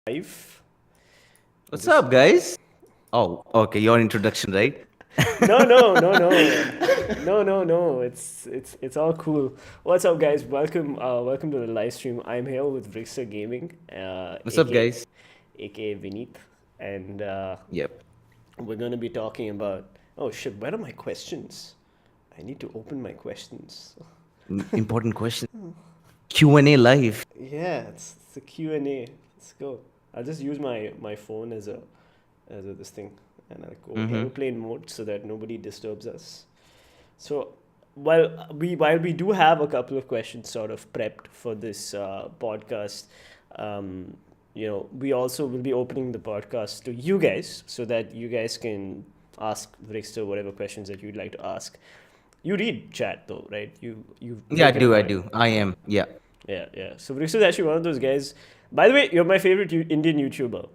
Life. What's up, guys? Oh, okay, your introduction, right? No. It's all cool. What's up, guys? Welcome to the live stream. I'm here with Vrikster Gaming, What's up, aka guys? aka Viniit, and Yep. we're gonna be talking about. Oh shit! Where are my questions? I need to open my questions. Important question. Q&A live. Yeah, it's a Q&A. Let's go. I'll just use my phone as a this thing, and I'll go airplane mode so that nobody disturbs us. So while we do have a couple of questions sort of prepped for this podcast, we also will be opening the podcast to you guys so that you guys can ask Vrikster whatever questions that you'd like to ask. You read chat though, right? You Yeah, I make it a do. I point. do. I am. Yeah. Yeah. So Vrikster is actually one of those guys. By the way, you're my favorite Indian YouTuber.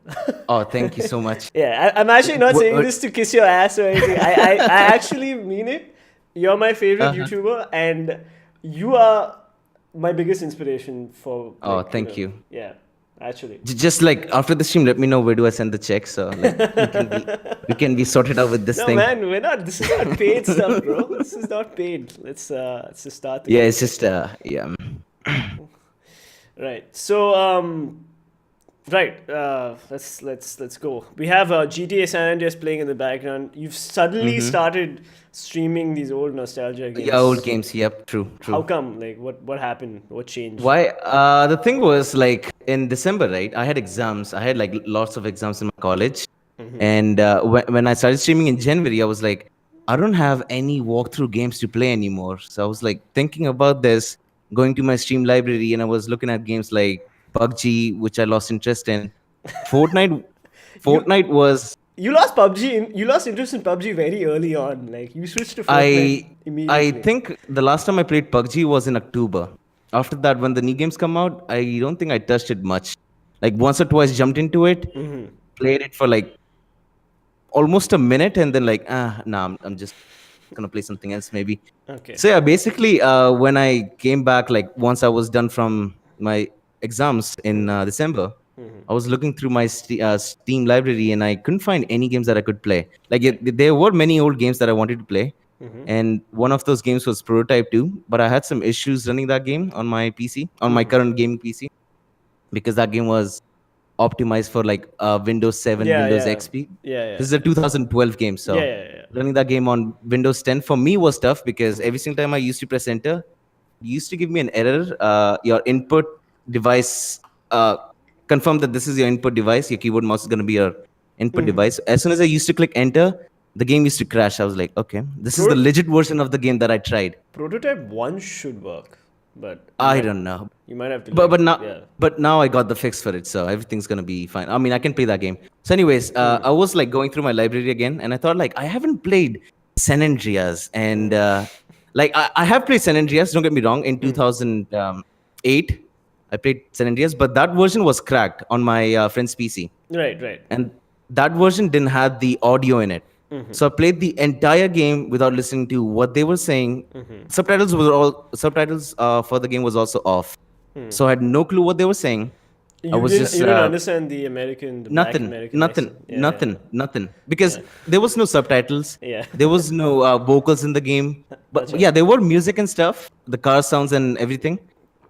Oh, thank you so much. Yeah, I'm actually not saying What? this to kiss your ass or anything. I actually mean it. You're my favorite Uh-huh. YouTuber, and you are my biggest inspiration for. Oh, Like, thank you. Yeah, actually. Just like after the stream, let me know where do I send the check, so like we can be sorted out with this No, thing. man, we're not. This is not paid stuff, bro. This is not paid. Let's just start. Yeah, it's just yeah. Right. So right. Let's go. We have GTA San Andreas playing in the background. You've suddenly started streaming these old nostalgia games. Yeah, old games. Yep, true. How come? Like, what happened? What changed? Why? The thing was like in December, right? I had exams. I had like lots of exams in my college, and when I started streaming in January, I was like, I don't have any walkthrough games to play anymore. So I was like thinking about this, going to my Steam library, and I was looking at games like PUBG, which I lost interest in. Fortnite, Fortnite was You lost PUBG. You lost interest in PUBG very early on. Like, you switched to Fortnite I immediately. think the last time I played PUBG was in October. After that, when the new games come out, I don't think I touched it much. Like once or twice jumped into it, played it for like almost a minute, and then like I'm just gonna play something else maybe. Okay. So yeah, basically, when I came back, like once I was done from my exams in December, I was looking through my Steam library and I couldn't find any games that I could play. Like there were many old games that I wanted to play, and one of those games was Prototype 2. But I had some issues running that game on my PC, on my current gaming PC, because that game was optimized for like Windows 7, Yeah, Windows yeah, XP. yeah, yeah, This is a 2012 game, yeah, so yeah, yeah. running that game on Windows 10 for me was tough because every single time I used to press enter, it used to give me an error. Your input device, confirm that this is your input device. Your keyboard mouse is going to be your input device. As soon as I used to click enter, the game used to crash. I was like, okay, this is the Pro- legit version of the game that I tried. Prototype 1 should work, but I don't know. you might have to But like, but now yeah. but now I got the fix for it, so everything's gonna be fine. I mean, I can play that game. So, anyways, I was like going through my library again, and I thought like I haven't played San Andreas, and like I have played San Andreas. Don't get me wrong. In 2008, I played San Andreas, but that version was cracked on my friend's PC, Right, right. and that version didn't have the audio in it. So I played the entire game without listening to what they were saying. Subtitles for the game was also off, so I had no clue what they were saying. I was just You didn't understand the black nothing, American nothing, accent. Yeah, nothing, nothing, because there was no subtitles. yeah. There was no vocals in the game. But Achha. yeah, there were music and stuff, the car sounds and everything.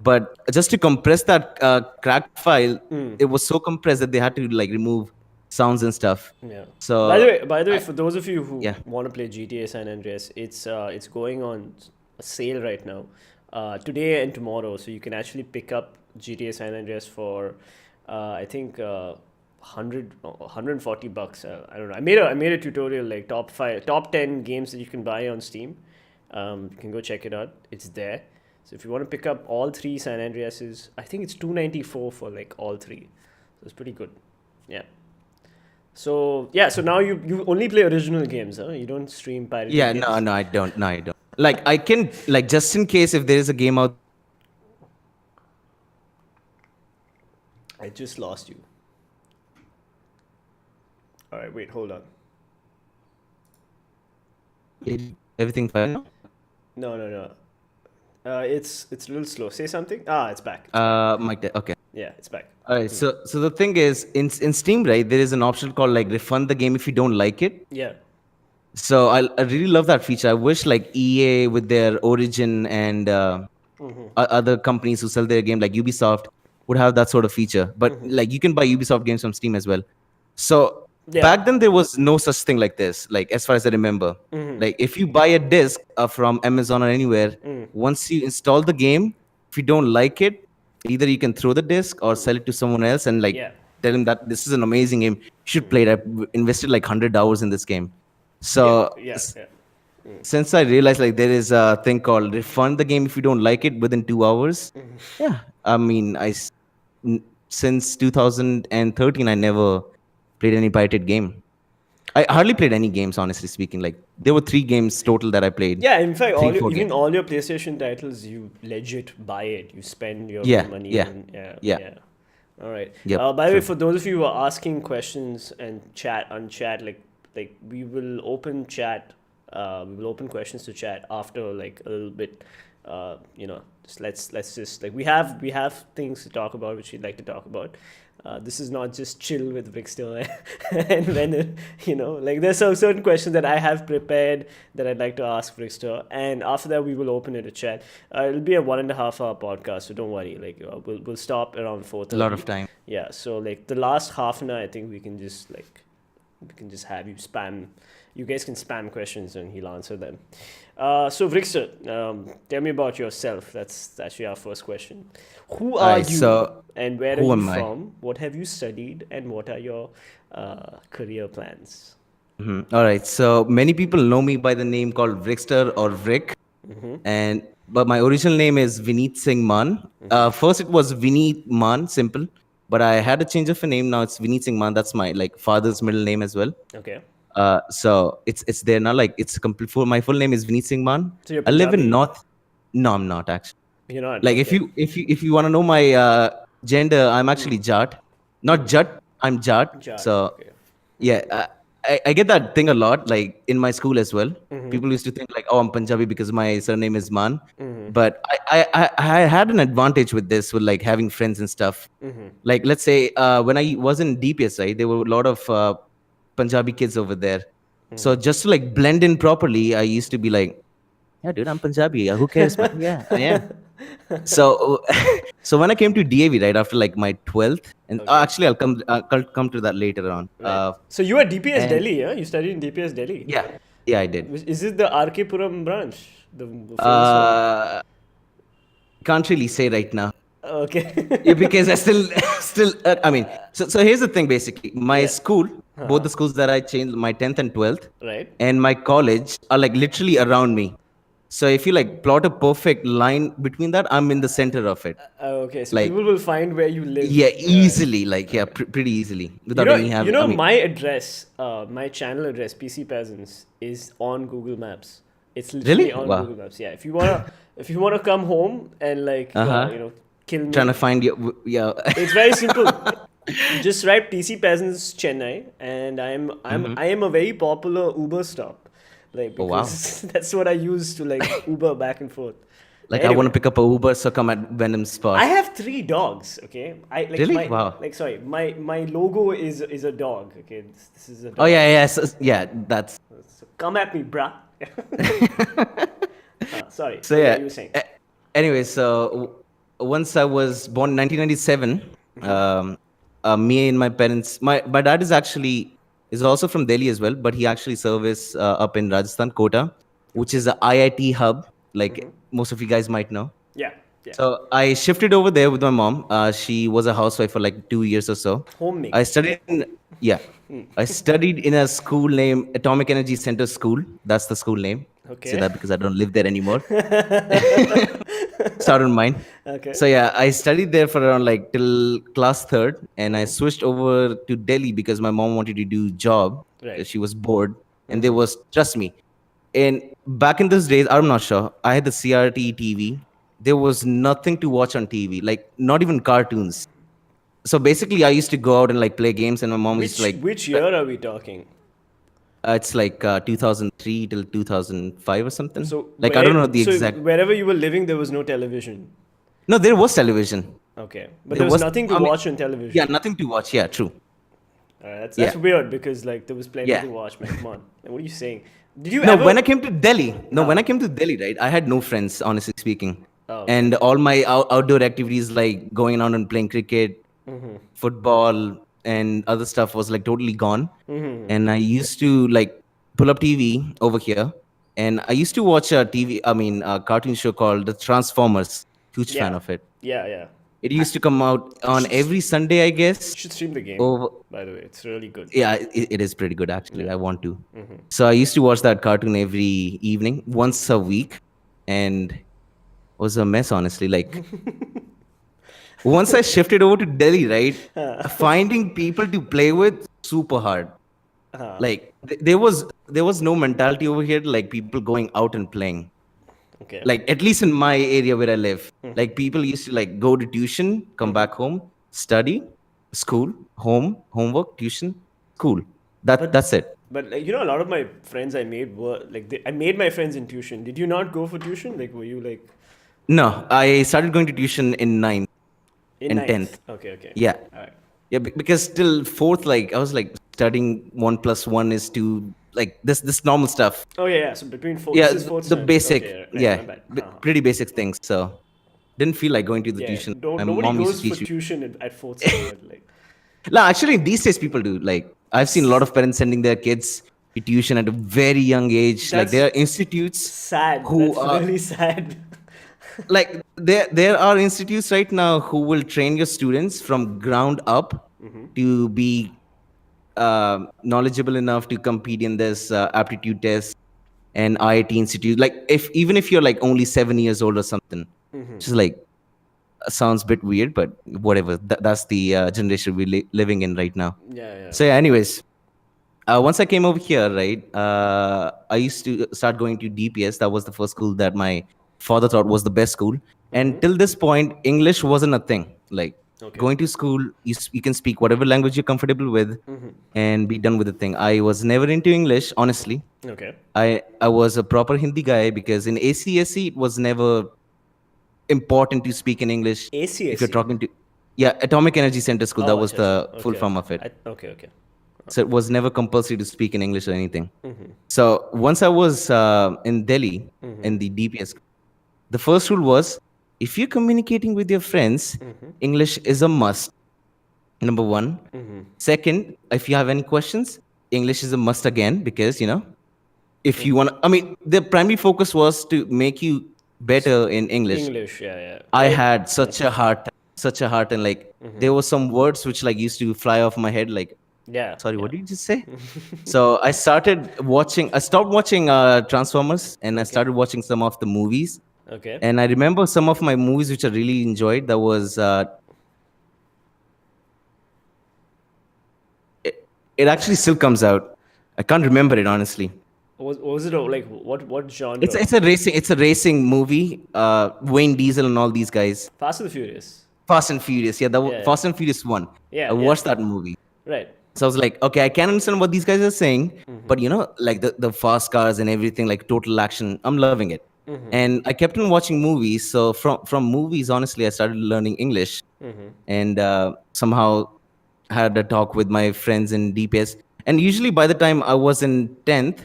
But just to compress that cracked file, it was so compressed that they had to like remove sounds and stuff. Yeah. So By the way, for those of you who yeah. want to play GTA San Andreas, it's going on a sale right now, today and tomorrow. So you can actually pick up GTA San Andreas for, I think, 140 bucks. I don't know. I made a tutorial like top 10 games that you can buy on Steam. You can go check it out. It's there. So if you want to pick up all three San Andreases, I think it's 294 for like all three. So it's pretty good. Yeah. So yeah, so now you only play original games, huh? You don't stream pirated Yeah, games. no, I don't. No, I don't. Like I can like just in case if there is a game out. I just lost you. All right, wait, hold on. Everything fine now? No. It's a little slow. Say something. Ah, it's back. Okay. Yeah, it's back. All right. So the thing is, in Steam, right, there is an option called like refund the game if you don't like it. Yeah. So I really love that feature. I wish like EA with their Origin and other companies who sell their game like Ubisoft would have that sort of feature. But like you can buy Ubisoft games from Steam as well. So Yeah. back then there was no such thing like this. Like as far as I remember, like if you buy a disc from Amazon or anywhere, once you install the game, if you don't like it, either you can throw the disc or sell it to someone else and like Yeah. tell him that this is an amazing game. You should play it. I've invested like 100 hours in this game. So Yeah. since I realized like there is a thing called refund the game if you don't like it within 2 hours. Yeah, I mean, since 2013 I never played any pirated game. I hardly played any games, honestly speaking. Like there were 3 games total that I played. Yeah, in fact, Three, four even games. all your PlayStation titles, you legit buy it. You spend your Yeah, money. yeah, On, yeah. yeah. All right. Yep, By the way, true. for those of you who are asking questions and chat, like we will open chat. We will open questions to chat after like a little bit. Just let's just like we have things to talk about which we'd like to talk about. This is not just chill with Vrikster and then like there's some certain questions that I have prepared that I'd like to ask Vrikster, and after that we will open it to chat. It'll be a 1.5 hour podcast, so don't worry. Like we'll stop around 4:30. A lot of time. Yeah, so like the last half an hour, I think we can just have you spam. You guys can spam questions and he'll answer them. So Vrikster, tell me about yourself. That's actually our first question. Who are Alright, you so and where are who you am I? from? What have you studied and what are your career plans? All right. So many people know me by the name called Vrikster or Vrik, but my original name is Viniit Singh Man. First it was Viniit Man, simple, but I had a change of a name. Now it's Viniit Singh Man. That's my like father's middle name as well. Okay. So it's there now. Like it's complete. My full name is Viniit Singh Man. So you're I live in Punjabi? North. No, I'm not actually. You're not. Like okay. if you want to know my gender, I'm actually Jat, not Jat. I'm Jat. Jat, So okay. yeah, I get that thing a lot. Like in my school as well, people used to think like, oh, I'm Punjabi because my surname is Man. But I had an advantage with this, with like having friends and stuff. Like let's say when I was in DPS, right, there were a lot of Punjabi kids over there. So just to like blend in properly, I used to be like, yeah, dude, I'm Punjabi. Yeah, who cares, man? Yeah, I am. So, so when I came to DAV right after like my 12th, and Okay. actually I'll come to that later on. Right. So you are DPS And Delhi, yeah? You studied in DPS Delhi. yeah, I did. Is this the RK Puram branch, the famous one? Uh, can't really say right now. Okay. Yeah, because I still, I mean, so here's the thing basically. My Yeah. school, both the schools that I changed, my 10th and 12th, Right. and my college are like literally around me. So if you like plot a perfect line between that, I'm in the center of it. Okay. So Like, people will find where you live. yeah, easily, like, yeah, pretty easily without any You having, I know, mean, my address, my channel address, PC Peasants, is on Google Maps. It's literally really? on Wow. Google Maps. Yeah. If you wanna come home and like, kill Trying me, to find you, yeah. it's very simple. Just write PC Peasants Chennai, and I am a very popular Uber stop, like Oh, wow. because that's what I use to like Uber back and forth. Like, I want to Anyway, pick up a Uber, so come at Venom's spot. I have 3 dogs. Okay, I like Really? my Wow. like sorry, my logo is a dog. Okay, this is a dog. Oh, yeah, yeah, yeah, that's. So come at me, bruh. Sorry. So yeah. You were saying. Anyway, so once I was born in 1997, me and my parents, my dad is also from Delhi as well, but he actually service up in Rajasthan, Kota, which is a IIT hub, like most of you guys might know. Yeah. Yeah. So I shifted over there with my mom. She was a housewife for like 2 years or so. Homemaker. I studied in, yeah, I studied in a school named Atomic Energy Center School. That's the school name. Okay. Say that because I don't live there anymore. So I don't mind. Okay. So yeah, I studied there for around like till class third, and I switched over to Delhi because my mom wanted to do job. Right. She was bored, and there was, trust me, and back in those days, I'm not sure. I had the CRT TV. There was nothing to watch on TV, like not even cartoons. So basically, I used to go out and like play games, and my mom used to like. Which year are we talking? It's like 2003 till 2005 or something. So Like I don't know the so exact. wherever you were living, there was no television. No, there was television. Okay, but there was nothing to watch on television. Yeah, nothing to watch. Yeah, true. That's Yeah. weird because like there was plenty Yeah. to watch, man. Come on, like, what are you saying? Did you No, ever? when I came to Delhi, when I came to Delhi, right, I had no friends, honestly speaking. Oh. And all my outdoor activities, like going out and playing cricket, football, and other stuff, was like totally gone. And I used to like pull up TV over here, and I used to watch a cartoon show called The Transformers. Huge fan of it. Yeah, yeah. It used to come out on every Sunday, I guess. You should stream the game. Over, By the way, it's really good. yeah, it is pretty good actually. I want to. So I used to watch that cartoon every evening, once a week, and it was a mess, honestly. Like once I shifted over to Delhi, right, finding people to play with super hard. Like there was no mentality over here like people going out and playing. Okay. Like at least in my area where I live, like people used to like go to tuition, come back home, study, school, home, homework, tuition, school. That's it. But like, a lot of my friends I made were like I made my friends in tuition. Did you not go for tuition? Like, were you like No, I started going to tuition in 9th in and ninth? 10th. Okay, okay. Yeah. All right. Yeah, because till 4th, like I was like studying 1+1 is 2, like this normal stuff. Oh yeah, yeah. So between four, Yeah, this is fourth the sem. basic, Okay, right, yeah, my bad. pretty basic things. So didn't feel like going to the Yeah, tuition. My nobody mom used goes to for teach me. tuition at fourth sem. Like, No, actually, these days people do. Like I've seen a lot of parents sending their kids to tuition at a very young age. Like there are institutes sad. who That's are really sad. like there are institutes right now who will train your students from ground up to be knowledgeable enough to compete in this aptitude test and IIT institute. Like even if you're like only 7 years old or something, which is like sounds a bit weird, but whatever. That's the generation we're living in right now. Yeah, yeah. So yeah, anyways, once I came over here, right, I used to start going to DPS. That was the first school that my father thought was the best school. And till this point, English wasn't a thing. Like going to school, you can speak whatever language you're comfortable with and be done with the thing. I was never into English, honestly. Okay. I was a proper Hindi guy because in ACSE, it was never important to speak in English. ACSE? If you're talking to, yeah, Atomic Energy Center School. That was Acha, the acha. full Okay, form okay. of it. Okay. So it was never compulsory to speak in English or anything. So once I was in Delhi in the DPS, the first rule was if you're communicating with your friends, English is a must. Number one. Second, if you have any questions, English is a must again because if you want, I mean, the primary focus was to make you better in English. English, yeah. I had such a hard, and like there were some words which like used to fly off my head, like Yeah. sorry, what did you just say? So I stopped watching Transformers, and I started watching some of the movies. Okay. And I remember some of my movies which I really enjoyed. That was it actually still comes out. I can't remember it honestly. What was it like? What genre? It's a racing movie. Wayne Diesel and all these guys. Fast and the Furious. Fast and Furious, yeah, Yeah. Fast and Furious 1. Yeah, I watched that movie. Right. So I was like, okay, I can understand what these guys are saying, but like the fast cars and everything, like total action, I'm loving it. And I kept on watching movies. So from movies, honestly, I started learning English, and somehow had a talk with my friends in DPS. And usually by the time I was in 10th,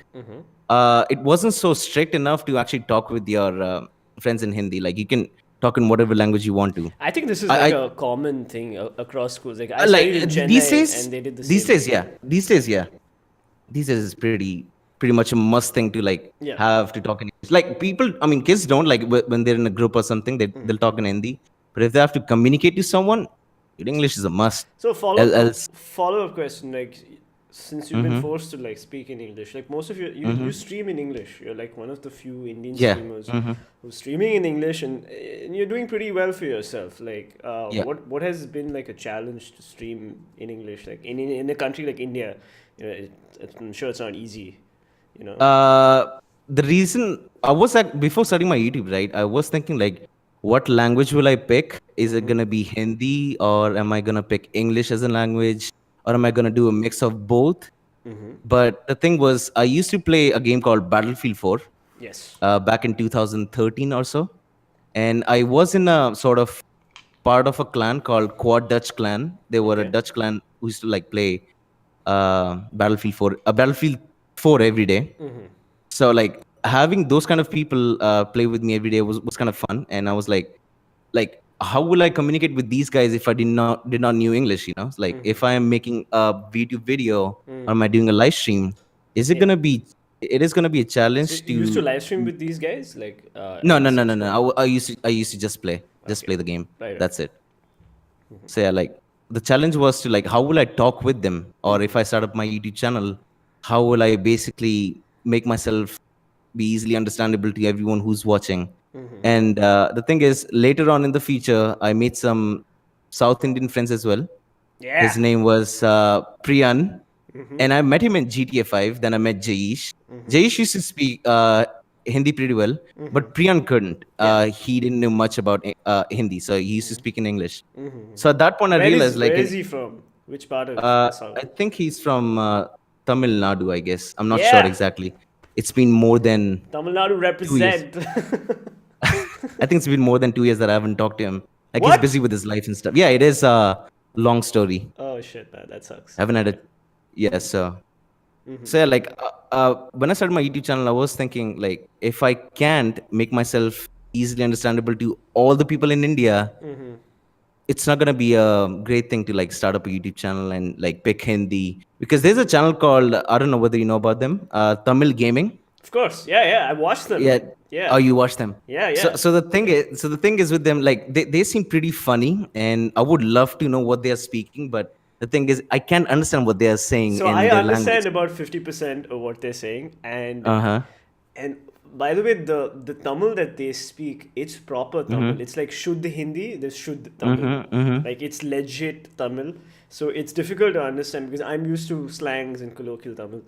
it wasn't so strict enough to actually talk with your friends in Hindi. Like you can talk in whatever language you want to. I think this is I- like I- a common thing across schools. Like I like studied in Chennai, these days, and they did the these same. days, yeah, these days is pretty much a must thing to like Yeah. have to talk in English. Like people, I mean, kids don't like when they're in a group or something, they'll talk in Hindi. But if they have to communicate to someone, English is a must. So Else, follow up question, like since you've been forced to like speak in English, like most of you stream in English. You're like one of the few Indian Yeah. streamers who's streaming in English, and you're doing pretty well for yourself. Like, Yeah. what has been like a challenge to stream in English, like in a country like India? I'm sure it's not easy. the reason I was before starting my YouTube, right? I was thinking like, what language will I pick? Is it gonna be Hindi, or am I gonna pick English as a language, or am I gonna do a mix of both? But the thing was, I used to play a game called Battlefield 4 Yes. back in 2013 or so, and I was in a sort of part of a clan called Quad Dutch Clan. They were a Okay. Dutch clan who used to like play Battlefield 4 every day. So like having those kind of people play with me every day was kind of fun, and I was like how will I communicate with these guys if I did not knew English? It's like if I am making a video or am I doing a live stream, is it gonna be? It is gonna be a challenge So you used to live stream with these guys, like No. at such point? I used to just play the game. Right. That's it. So yeah, like the challenge was to like how will I talk with them, or if I start up my YouTube channel, how will I basically make myself be easily understandable to everyone who's watching. And the thing is, later on in the future, I made some South Indian friends as well. Yeah. His name was Priyan, and I met him in GTA 5. Then I met Jayesh. Jayesh used to speak Hindi pretty well, but Priyan couldn't. He didn't know much about Hindi, so he used to speak in English. So at that point, I realized where like is he from? Which part of South? I think he's from Tamil Nadu, I guess. I'm not Yeah. sure exactly. It's been more than Tamil Nadu 2 years. represent. I think it's been more than 2 years that I haven't talked to him. Like What? he's busy with his life and stuff. Yeah, it is a long story. Oh shit, man, that sucks. I haven't had it. Yeah, so yeah, like when I started my YouTube channel, I was thinking like if I can't make myself easily understandable to all the people in India, it's not gonna be a great thing to like start up a YouTube channel and like pick Hindi, because there's a channel called, I don't know whether you know about them, Tamil Gaming. Of course, yeah, I watched them. Yeah. Yeah. Oh, you watch them? Yeah. So the thing is with them, like they seem pretty funny, and I would love to know what they are speaking, but the thing is I can't understand what they are saying So in I their understand language. about 50% of what they're saying, and Uh-huh. and by the way, the Tamil that they speak, it's proper Tamil. It's like Shuddh Hindi, there's Shuddh Tamil. Like it's legit Tamil. So it's difficult to understand because I'm used to slangs and colloquial Tamil.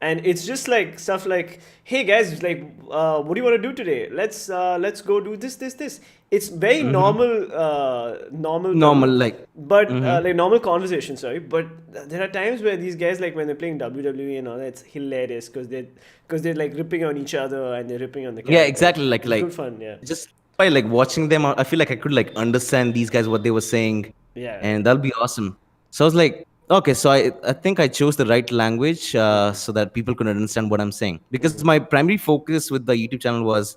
And it's just like stuff like, hey guys, like, what do you want to do today? Let's go do this. It's very normal Normal, Tamil, like but like normal conversation. Sorry, but there are times where these guys, like when they're playing WWE and all that, it's hilarious because they're like ripping on each other and they're ripping on the yeah, character. exactly. It's Like good fun, yeah. just by like watching them, I feel like I could like understand these guys what they were saying, Yeah. and that'll be awesome. So I was like, Okay, so I think I chose the right language so that people could understand what I'm saying. Because my primary focus with the YouTube channel was,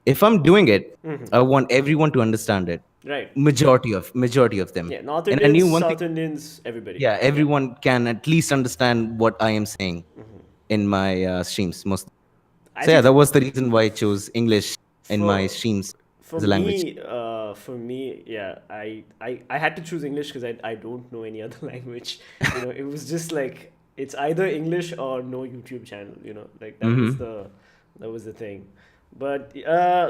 if I'm doing it, I want everyone to understand it. Right. Majority of them. Yeah. North And I knew Indians, one thing. South Indians, everybody. Yeah, Yeah. everyone can at least understand what I am saying in my streams. Most. I So yeah, think that was the reason why I chose English in my for streams as a language. for me, yeah, I had to choose English because I don't know any other language. It was just like it's either English or no YouTube channel. Like Hmm. that was the thing. But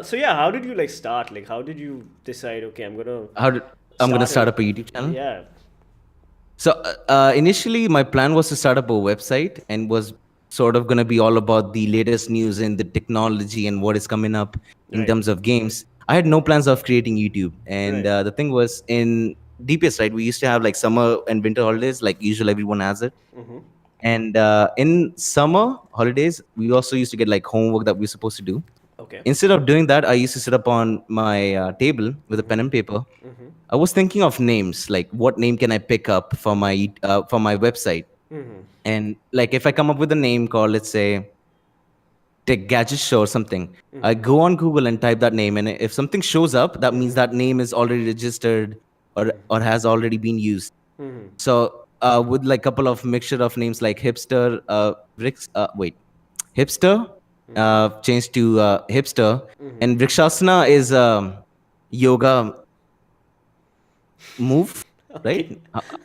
so yeah, how did you like start? Like, how did you decide? Okay, I'm gonna How did I'm gonna start start a up a YouTube channel? yeah. So initially, my plan was to start up a website and was sort of going to be all about the latest news in the technology and what is coming up in Right. terms of games. I had no plans of creating YouTube, and Right. the thing was in DPS, right? We used to have like summer and winter holidays, like usual everyone has it. And in summer holidays, we also used to get like homework that we were supposed to do. Okay. Instead of doing that, I used to sit up on my table with a pen and paper. I was thinking of names, like what name can I pick up for my website, and like if I come up with a name called, let's say, Tech Gadget Show or something, I go on Google and type that name, and if something shows up, that means that name is already registered or has already been used. So with like couple of mixture of names like hipster, hipster, changed to hipster, and Vrikshasana is yoga move, right? Okay.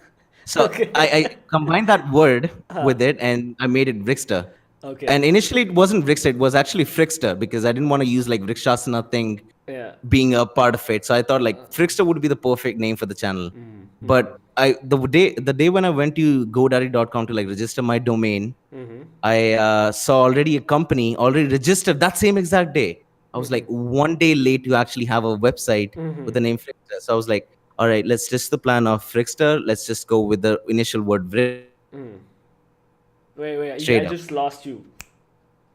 So Okay. I combined that word with it and I made it Vrikster. Okay. And initially it wasn't Vrikster, it was actually Frickster because I didn't want to use like Vrikshasana thing Yeah. being a part of it. So I thought like Frickster would be the perfect name for the channel. But the day when I went to GoDaddy.com to like register my domain, I saw already a company already registered that same exact day. I was like one day late to actually have a website with the name Frickster. So I was like, all right, let's just the plan of Frickster. Let's just go with the initial word Wait. I straight up. just lost you,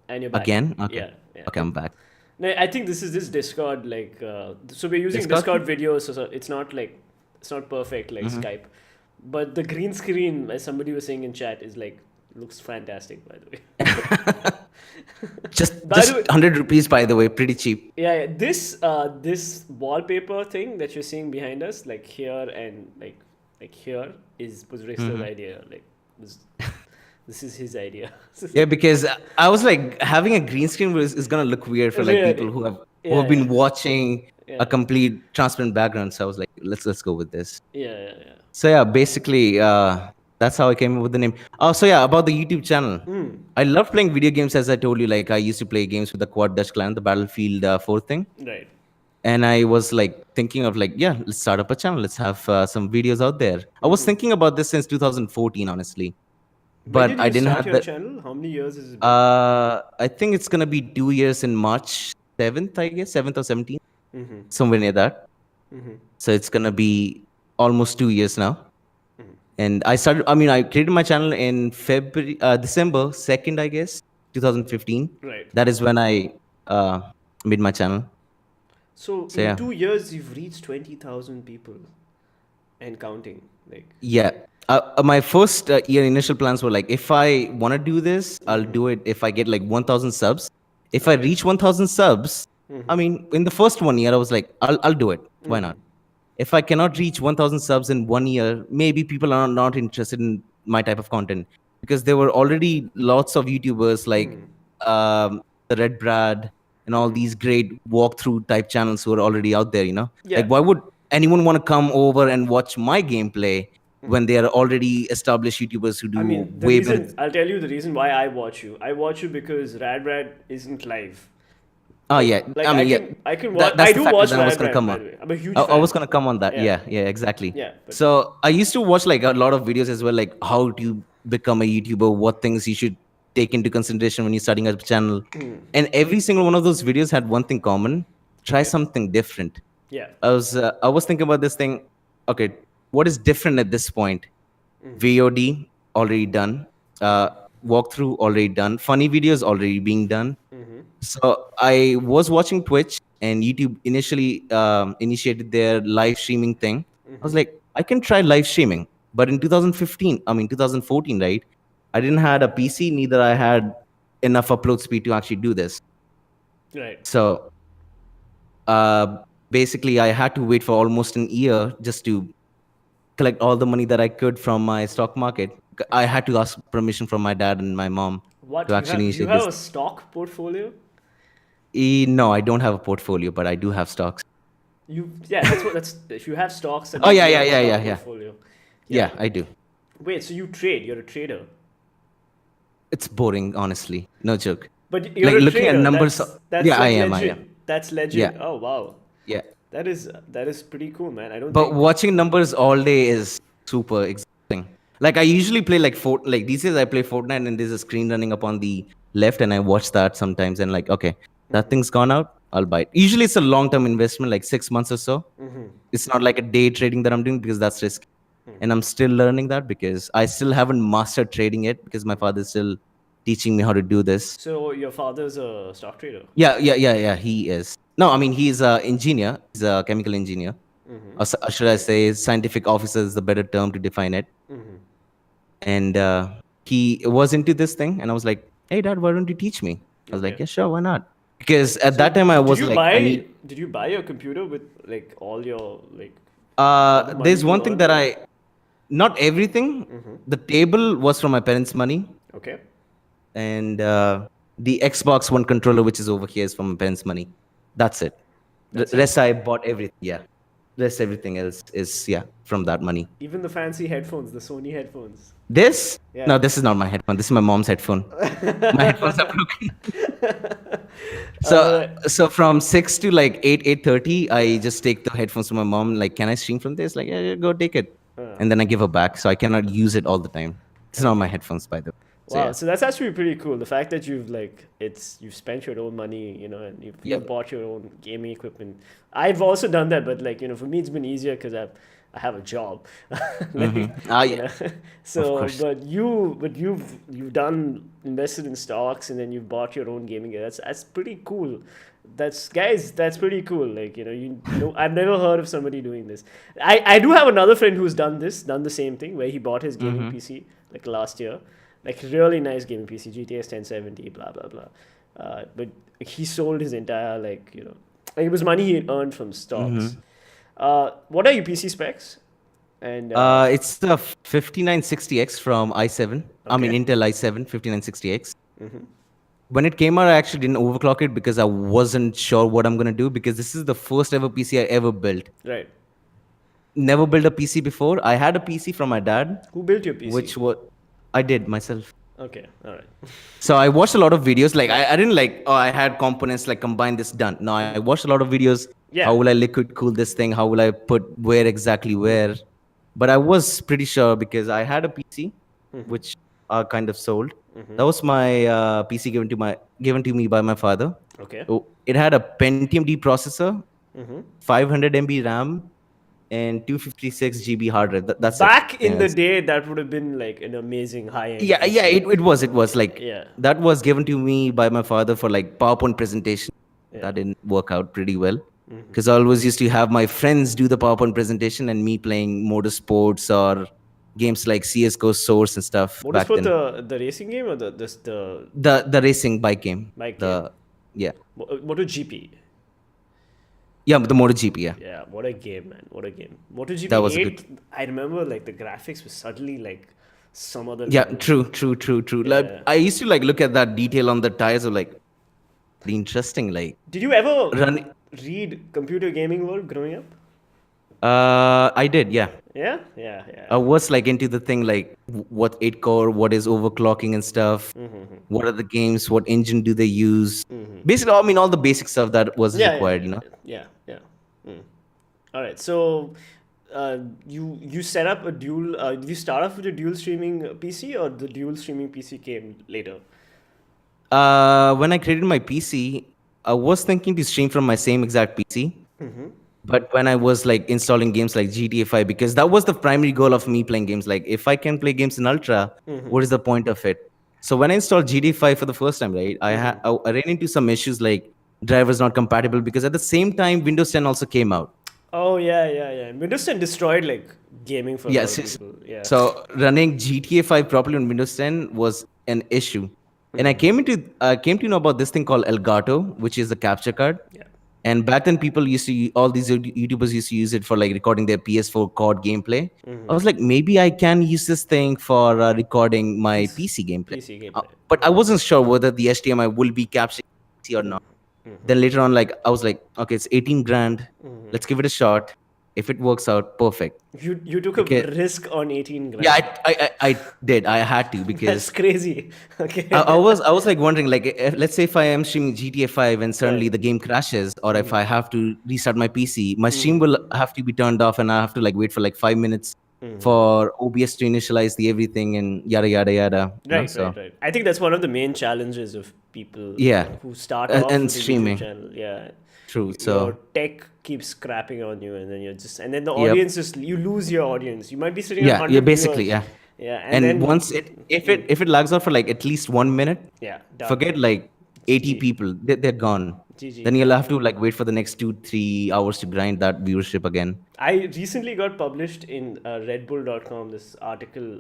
and you're back. Again? Okay. Yeah. Yeah. Okay, I'm back. No, I think this is this Discord. Like, so we're using Discord? Discord videos, so it's not like it's not perfect like Skype, but the green screen, as somebody was saying in chat, is like looks fantastic. By the way. Just By the just way, 100 rupees, by the way, pretty cheap. yeah. This wallpaper thing that you're seeing behind us, like here and like here, was Rickster's idea. Like, was this is his idea. Yeah, because I was like having a green screen is gonna look weird for like people Really? who have Yeah. been watching Yeah. a complete transparent background. So I was like, let's go with this. Yeah. So yeah, basically, that's how I came up with the name. Oh, so yeah, about the YouTube channel. I love playing video games, as I told you. Like I used to play games with the Quad Dutch Clan, the Battlefield 4 thing, Right. and I was like thinking of like, yeah, let's start up a channel. Let's have some videos out there. I was thinking about this since 2014, honestly, When but did I you didn't start have your that. channel? How many years has it been? I think it's gonna be 2 years in March 7th, I guess, 7th or 17th, somewhere near that. So it's gonna be almost 2 years now. And I created my channel in December 2nd, I guess, 2015. Right. That is when I uh, made my channel. So So in yeah, 2 years, you've reached 20,000 people and counting. Like, yeah. My first year initial plans were like, if I want to do this, I'll do it if I get like 1,000 subs. If I okay. reach 1,000 subs, I mean, in the first 1 year, I was like, I'll do it. Why not? If I cannot reach 1,000 subs in 1 year, maybe people are not interested in my type of content because there were already lots of YouTubers like the Red Brad and all these great walkthrough type channels who are already out there. Like Yeah. why would anyone want to come over and watch my gameplay when there are already established YouTubers who I do mean, way better? I'll tell you the reason why I watch you. I watch you because Rad isn't live. Oh yeah, Like I mean yeah, I can watch. that's I the do factor watch that I was Rad gonna come by on. the way. I'm a huge I was fan. gonna come on that. Yeah. Yeah, exactly. Yeah. But So I used to watch like a lot of videos as well, like how do you become a YouTuber, what things you should take into consideration when you're starting a channel. And every single one of those videos had one thing common: try okay. something different. Yeah. I was thinking about this thing. Okay, what is different at this point? VOD already done. Uh, Walkthrough already done. Funny videos already being done. So I was watching Twitch and YouTube initially initiated their live streaming thing. I was like, I can try live streaming, But in 2014, right? I didn't had a PC, neither I had enough upload speed to actually do this. Right. So basically, I had to wait for almost an year just to collect all the money that I could from my stock market. I had to ask permission from my dad and my mom What to you actually have? You initiate have this. a stock portfolio? No, I don't have a portfolio, but I do have stocks. That's if you have stocks, that Oh means yeah, you yeah, have a yeah, yeah, stock yeah. portfolio. Yeah, I do. Wait, so you trade? You're a trader, It's boring, honestly. No joke. but you're Like a looking at trader. numbers. That's Yeah, I like am. I am. legit. That's Yeah, legit. Oh wow, yeah. that is pretty cool, man. I don't But think. watching numbers all day is super exhausting. Like I usually play like these days I play Fortnite and there's a screen running up on the left and I watch that sometimes and like okay, that thing's gone out, I'll buy it. Usually it's a long-term investment, like 6 months or so. It's not like a day trading that I'm doing because that's risky. And I'm still learning that because I still haven't mastered trading it because my father's still teaching me how to do this. So your father's a stock trader. Yeah, yeah, yeah, yeah. He is. No, I mean he's a engineer. He's a chemical engineer. Or should I say, scientific officer is the better term to define it. And he was into this thing, and I was like, "Hey, Dad, why don't you teach me?" I was like, Okay. "Yeah, sure, why not?" Because at So that time I did was you like, "I buy? need." Did you buy your computer with like all your like all the money There's you one thing earned? that not everything. The table was from my parents' money, Okay. and the Xbox One controller, which is over here, is from my parents' money. That's it. The That's it. rest I bought everything. Yeah. Rest everything else is from that money. Even the fancy headphones, the Sony headphones. This? Yeah. No, this is not my headphone. This is my mom's headphone. My headphones are broken. So Right. so from 6 to like 8:30, I just take the headphones from my mom. Like, can I stream from this? Like, yeah, go take it. And then I give her back. So I cannot use it all the time. It's not my Okay. headphones, by the way. So Wow, yeah. so that's actually pretty cool. The fact that you've spent your own money, and you've Yep. bought your own gaming equipment. I've also done that, but like, for me it's been easier because I have a job. Like, Ah, you yeah. know. So, course. but you've done invested in stocks and then you've bought your own gaming gear. That's pretty cool. That's pretty cool. Like, I've never heard of somebody doing this. I do have another friend who's done the same thing where he bought his gaming PC like last year. Like really nice gaming PC, GTA 1070, blah blah blah. But he sold his entire like it was money he earned from stocks. What are your PC specs? And It's the 5960X from i7. I mean Okay. Intel i7 5960X. When it came out, I actually didn't overclock it because I wasn't sure what I'm gonna do because this is the first ever PC I ever built. right, Never built a PC before. I had a PC from my dad, who built your PC? which was I did myself. Okay, all right. So I watched a lot of videos. Like I didn't like, oh, I had components like combine this done. No, I watched a lot of videos. Yeah. How will I liquid cool this thing? How will I put where exactly where? But I was pretty sure because I had a PC, which are kind of sold. That was my PC given to me by my father. Okay. So it had a Pentium D processor, 500 MB RAM, and 256 GB hard drive. That's it. Back in Nothing the else. day, that would have been like an amazing high-end Yeah, PC. yeah, it was like Yeah. that was given to me by my father for like PowerPoint presentation. Yeah. That didn't work out pretty well because I always used to have my friends do the PowerPoint presentation and me playing motorsports or games like CS:GO Source and stuff back Motorsport, then. the racing game or the The racing bike game. bike The game? yeah MotoGP. yeah the MotoGP. Yeah, Yeah, what a game, man! What a game. MotoGP that was a 8. good. I remember like the graphics were suddenly like some other Yeah, level. true. Like Yeah. I used to like look at that detail on the tires of like pretty interesting. Like Did you ever run. read Computer Gaming World growing up? I did. Yeah. Yeah, yeah, yeah. I was like into the thing like what 8 core, what is overclocking and stuff. What are the games? What engine do they use? Basically, I mean, all the basic stuff that was Yeah, required, yeah. All right, so you set up a dual. Did you start off with a dual streaming PC or the dual streaming PC came later? When I created my PC, I was thinking to stream from my same exact PC. But when I was like installing games like GTA 5, because that was the primary goal of me playing games. Like, if I can play games in Ultra, what is the point of it? So when I installed GTA 5 for the first time, right, I ran into some issues like drivers not compatible because at the same time Windows 10 also came out. Oh yeah. Windows 10 destroyed like gaming for a Yeah, lot of people. Yeah. so running GTA 5 properly on Windows 10 was an issue. And I came to know about this thing called Elgato, which is the capture card. Yeah. And back then, people used to all these YouTubers used to use it for like recording their PS4 COD gameplay. I was like, maybe I can use this thing for recording my This PC gameplay. PC gameplay. But I wasn't sure whether the HDMI will be capturing PC or not. Then later on, like I was like, okay, it's 18 grand. Let's give it a shot. If it works out, perfect. You took Okay. a risk on 18 grand. Yeah, I did. I had to That's because crazy. Okay. I was like wondering, like, let's say if I am streaming GTA 5 and suddenly the game crashes, or if I have to restart my PC, my stream will have to be turned off, and I have to like wait for like 5 minutes for OBS to initialize the everything and yada yada yada. Right. I think that's one of the main challenges of people Yeah, who start off and with a YouTube streaming. channel. Yeah. True. Your So tech keeps crapping on you, and then and then the Yep. audience you lose your audience. You might be sitting on yeah, 100 basically, viewers. yeah. Yeah. And then once if it lags out for like at least 1 minute, yeah, done. forget like 80 GG. people, they're gone. GG. Then you'll have to like wait for the next 2-3 hours to grind that viewership again. I recently got published in redbull.com this article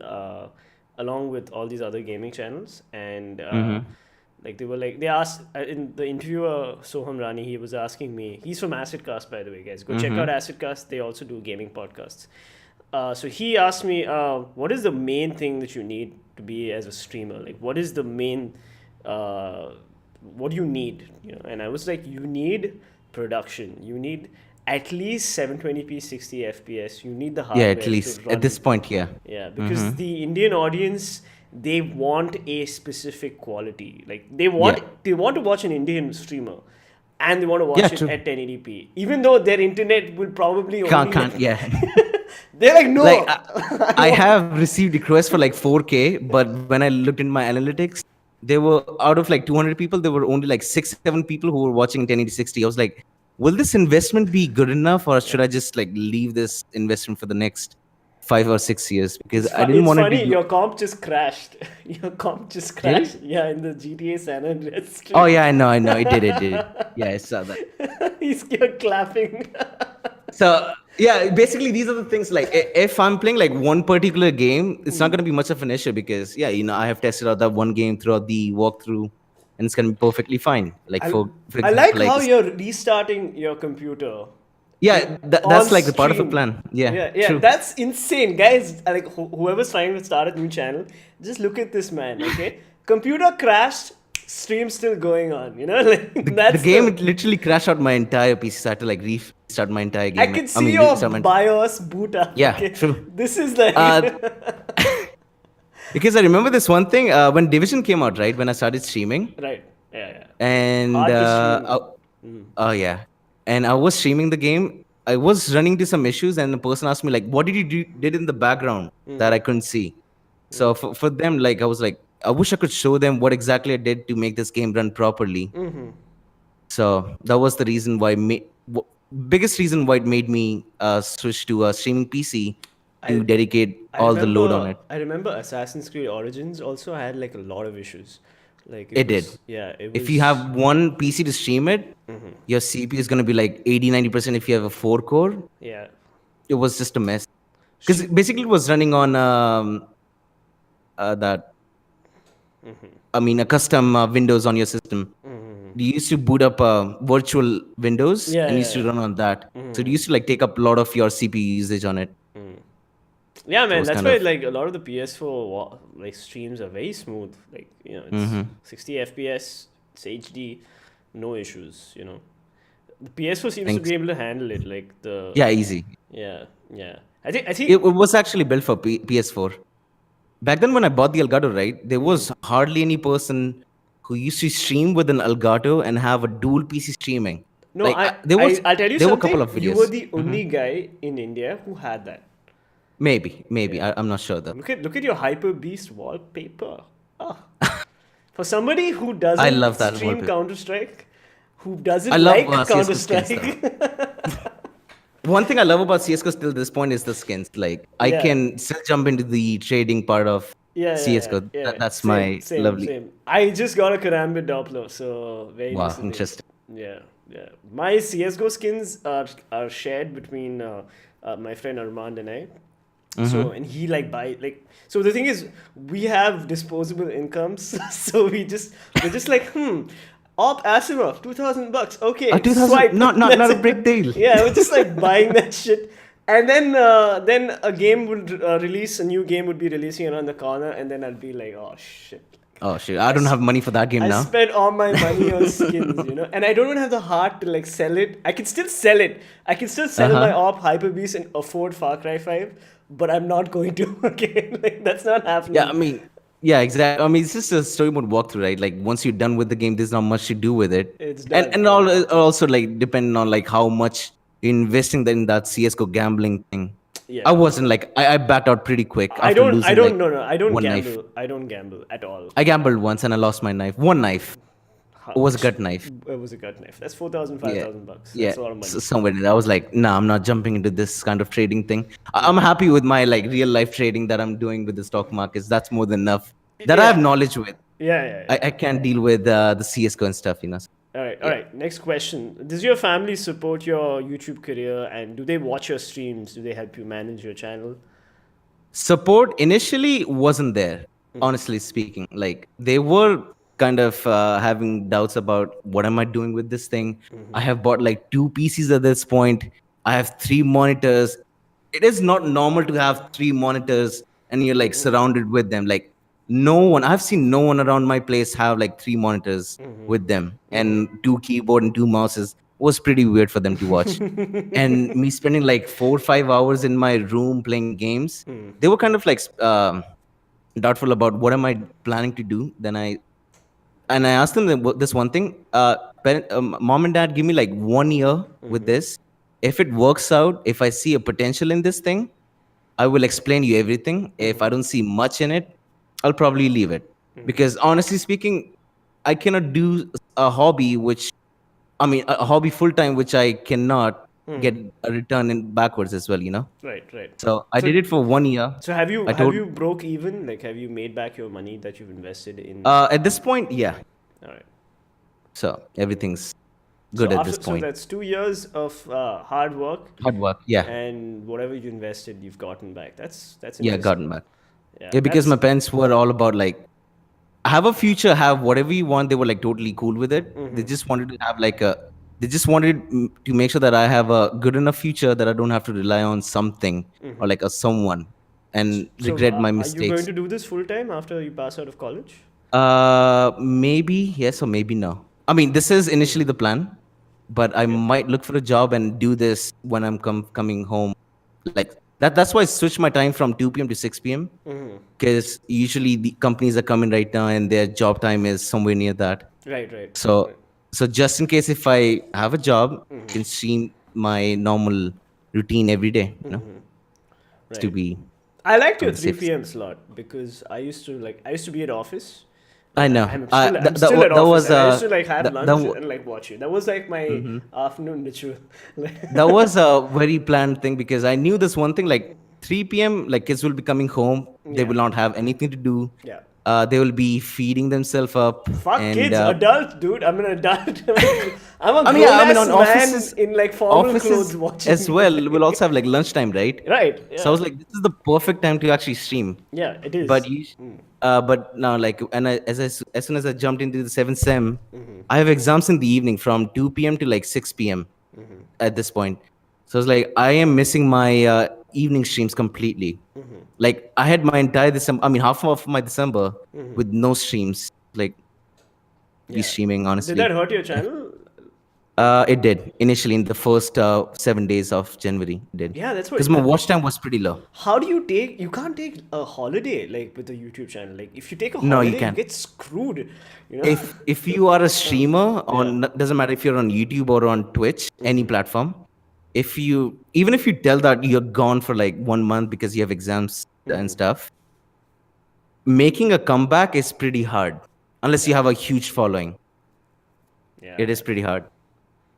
along with all these other gaming channels, and like they asked in the interviewer Soham Rani, he was asking me, he's from Acidcast, by the way, guys, go check out Acidcast, they also do gaming podcasts. So he asked me, what is the main thing that you need to be as a streamer? Like, what is the main what do you need? And I was like, you need production, you need at least 720p 60 fps, you need the hardware. Yeah, at least to run. at this point, yeah. Yeah, because the Indian audience, they want a specific quality. Like they want to watch an Indian streamer, and they want to watch it true. at 1080p, even though their internet will probably only Can't yeah. They're like, no. Like I have received requests for like 4K, but when I looked in my analytics, they were out of like 200 people, there were only like 6-7 people who were watching 1080-60. I was like, will this investment be good enough, or should I just like leave this investment for the next 5 or 6 years? Because I didn't want to funny, be. your comp just crashed. Your comp just crashed. Yeah, in the GTA San Andreas stream. Oh yeah, I know. It did. Yeah, I saw that. He's clapping. So yeah, basically these are the things. Like if I'm playing like one particular game, it's not going to be much of an issue because I have tested out that one game throughout the walkthrough, and it's going to be perfectly fine. Like for I example, like like how you're restarting your computer. yeah, that's like the part of the plan. Yeah, true. That's insane, guys. Like whoever's trying to start a new channel, just look at this man. Okay, computer crashed, stream still going on. Like The game literally crashed out my entire PC. So I had to like restart my entire game. I can see your BIOS boot up. Yeah, okay? true. This is like because I remember this one thing when Division came out, right? When I started streaming. Right. Yeah. And Hard to stream. oh yeah, and I was streaming the game. I was running into some issues, and the person asked me like, "What did you did in the background that I couldn't see?" So for them, like I was like, I wish I could show them what exactly I did to make this game run properly. So that was the reason why biggest reason why it made me switch to a streaming PC to dedicate all the load on it. I remember Assassin's Creed Origins also had like a lot of issues. Like It did. Yeah. If you have one PC to stream it, your CPU is going to be like 80-90%. If you have a 4-core, yeah, it was just a mess. Because basically it was running on that, I mean, a custom Windows on your system. You used to boot up virtual Windows and used to run on that. So it used to like take up a lot of your CPU usage on it. Yeah, man, that's why like a lot of the PS4 like streams are very smooth. Like it's 60 FPS, it's HD, no issues. The PS4 seems to be able to handle it. Like easy. Yeah. I think it was actually built for PS4. Back then when I bought the Elgato, right, there was hardly any person who used to stream with an Elgato and have a dual PC streaming. No, like, I'll tell you there something. Were a couple of videos. You were the only guy in India who had that. Maybe. I'm not sure though. Look at your Hyper Beast wallpaper. For somebody who doesn't stream Counter-Strike, who doesn't like Counter-Strike. One thing I love about CSGO till this point is the skins. Like I can still jump into the trading part of CSGO. That's my lovely. Same. I just got a Karambit Doppler, so very recently. Interesting. Yeah. My CSGO skins are shared between my friend Armand and I. So and he like buy like so the thing is we have disposable incomes, so we're just like Op Asimov, $2,000. Okay, 2000, swipe. not That's a big it. deal. Yeah, we're just like buying that shit, and then a game would release. A new game would be releasing around the corner, and then I'd be like, oh shit. Oh shit, I don't have money for that game I now. spent all my money on skins, and I don't even have the heart to like sell it. I can still sell it. I can still sell my Op Hyper Beast and afford Far Cry 5, but I'm not going to. Okay, like that's not happening. Yeah, I mean, yeah, exactly. I mean, it's just a story mode walkthrough, right? Like once you're done with the game, there's not much to do with it. It's done. And also like depending on like how much you're investing in that CS:GO gambling thing. Yeah. I wasn't like I backed out pretty quick after I don't. losing I don't. like No. I don't one gamble. knife. I don't gamble at all. I gambled once and I lost my knife. One knife. It was a gut knife. It was a gut knife. That's 4,000, Yeah. 5,000 bucks. Yeah, That's a lot of money. somewhere in there. I was like, nah, I'm not jumping into this kind of trading thing. I'm happy with my like real life trading that I'm doing with the stock markets. That's more than enough. That I have knowledge with. Yeah. I can't deal with the CS:GO and stuff, All right. Next question. Does your family support your YouTube career, and do they watch your streams? Do they help you manage your channel? Support initially wasn't there, honestly speaking. Like they were kind of having doubts about what am I doing with this thing. I have bought like 2 PCs at this point. I have 3 monitors. It is not normal to have 3 monitors and you're like surrounded with them. Like no one, I've seen no one around my place have like 3 monitors with them and 2 keyboard and 2 mouses. Was pretty weird for them to watch. And me spending like 4 or 5 hours in my room playing games, they were kind of like doubtful about what am I planning to do. Then I asked them this one thing: mom and dad, give me like 1 year with this. If it works out, if I see a potential in this thing, I will explain you everything. If I don't see much in it, I'll probably leave it. Because honestly speaking, I cannot do a hobby a hobby full time, which I cannot get a return in backwards as well, Right. So I did it for 1 year. So have you I told- have you broke even? Like, have you made back your money that you've invested in? At this point, yeah. All right. So everything's good So at this point. So that's 2 years of hard work, Hard work, yeah. and whatever you invested, you've gotten back. That's Yeah, interesting. gotten back. Yeah, Yeah, because that's- my parents were all about like, have a future, have whatever you want. They were like totally cool with it. They just wanted to have they just wanted to make sure that I have a good enough future that I don't have to rely on something or like a someone and So, regret my Are you mistakes. going to do this full time after you pass out of college? Maybe yes or maybe no. I mean, this is initially the plan, but I might look for a job and do this when I'm coming home. Like that's why I switched my time from 2 p.m. to 6 p.m. Because usually the companies are coming right now and their job time is somewhere near that. Right. So just in case if I have a job, I can stream my normal routine every day. Just to be. I liked your on the 3 safe p.m. slot because I used to be at office. I know. I'm still at that office. was And I used to like have that- lunch that wa- and like watch you. That was like my afternoon ritual. that was a very planned thing because I knew this one thing like 3 p.m. like kids will be coming home. They will not have anything to do. Yeah. They will be feeding themselves up. Fuck and, kids, adult, dude. I'm an adult. I'm a I grown mean, ass on man offices, in like formal offices clothes watching as well will also have like lunchtime, right? Right. So I was like, this is the perfect time to actually stream. Yeah, it is. But now like as soon as I jumped into the 7th sem, I have exams in the evening from 2 p.m. to like 6 p.m. At this point. So it's like I am missing my evening streams completely. Like I had my entire December, I mean half of my December with no streams. Like be streaming honestly. Did that hurt your channel? It did initially in the first 7 days of January. It did. Yeah, that's what. Because my watch time was pretty low. How do you take? You can't take a holiday like with a YouTube channel. Like if you take a No, holiday, you can't. get screwed. You know? If you are a streamer on doesn't matter if you're on YouTube or on Twitch, any platform, even if you tell that you're gone for like 1 month because you have exams and stuff, making a comeback is pretty hard unless you have a huge following. Yeah. It is pretty hard.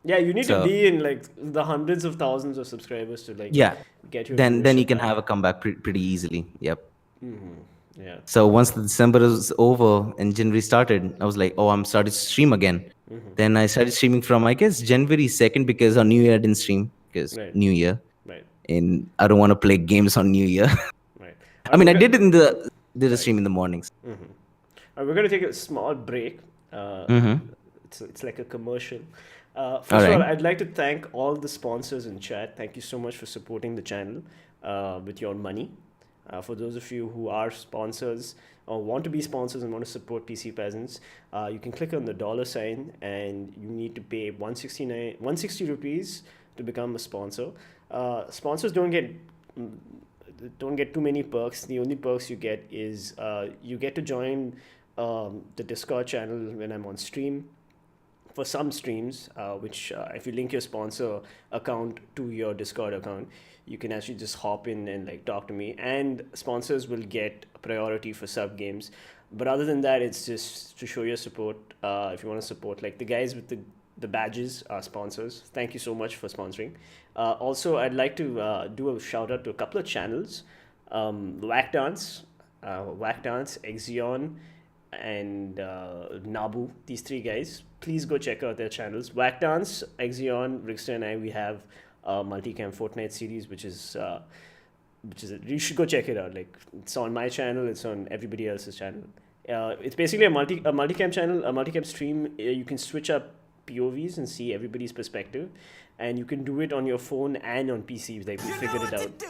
Yeah, you need to So- be in like the hundreds of thousands of subscribers to like get your Then you viewership can back. have a comeback pretty easily. Yep. Yeah. So once the December was over and January started, I was like, oh, I'm starting to stream again. Then I started streaming from I guess January 2nd because on New Year I didn't stream because Right. New Year. Right. and I don't want to play games on New Year. Right. I mean, I We're did it in the did a right. stream in the mornings. We're going to take a small break. Uh, Mm-hmm. it's like a commercial. All First of all, right. I'd like to thank all the sponsors in chat. Thank you so much for supporting the channel with your money. For those of you who are sponsors or want to be sponsors and want to support PC Peasants, you can click on the dollar sign and you need to pay 160 rupees to become a sponsor. Sponsors don't get too many perks. The only perks you get is you get to join the Discord channel when I'm on stream for some streams, which if you link your sponsor account to your Discord account, you can actually just hop in and like talk to me. And sponsors will get priority for sub games. But other than that, it's just to show your support. If you want to support, like the guys with the badges are sponsors. Thank you so much for sponsoring. Also, I'd like to do a shout out to a couple of channels. Whack Dance, Exion, and Nabu. These three guys. Please go check out their channels. Whack Dance, Exion, Vrikster, and I. We have a multicam Fortnite series, which is you should go check it out. Like it's on my channel. It's on everybody else's channel. It's basically a multicam channel, a multicam stream. You can switch up POVs and see everybody's perspective, and you can do it on your phone and on PC. Like we figured it out.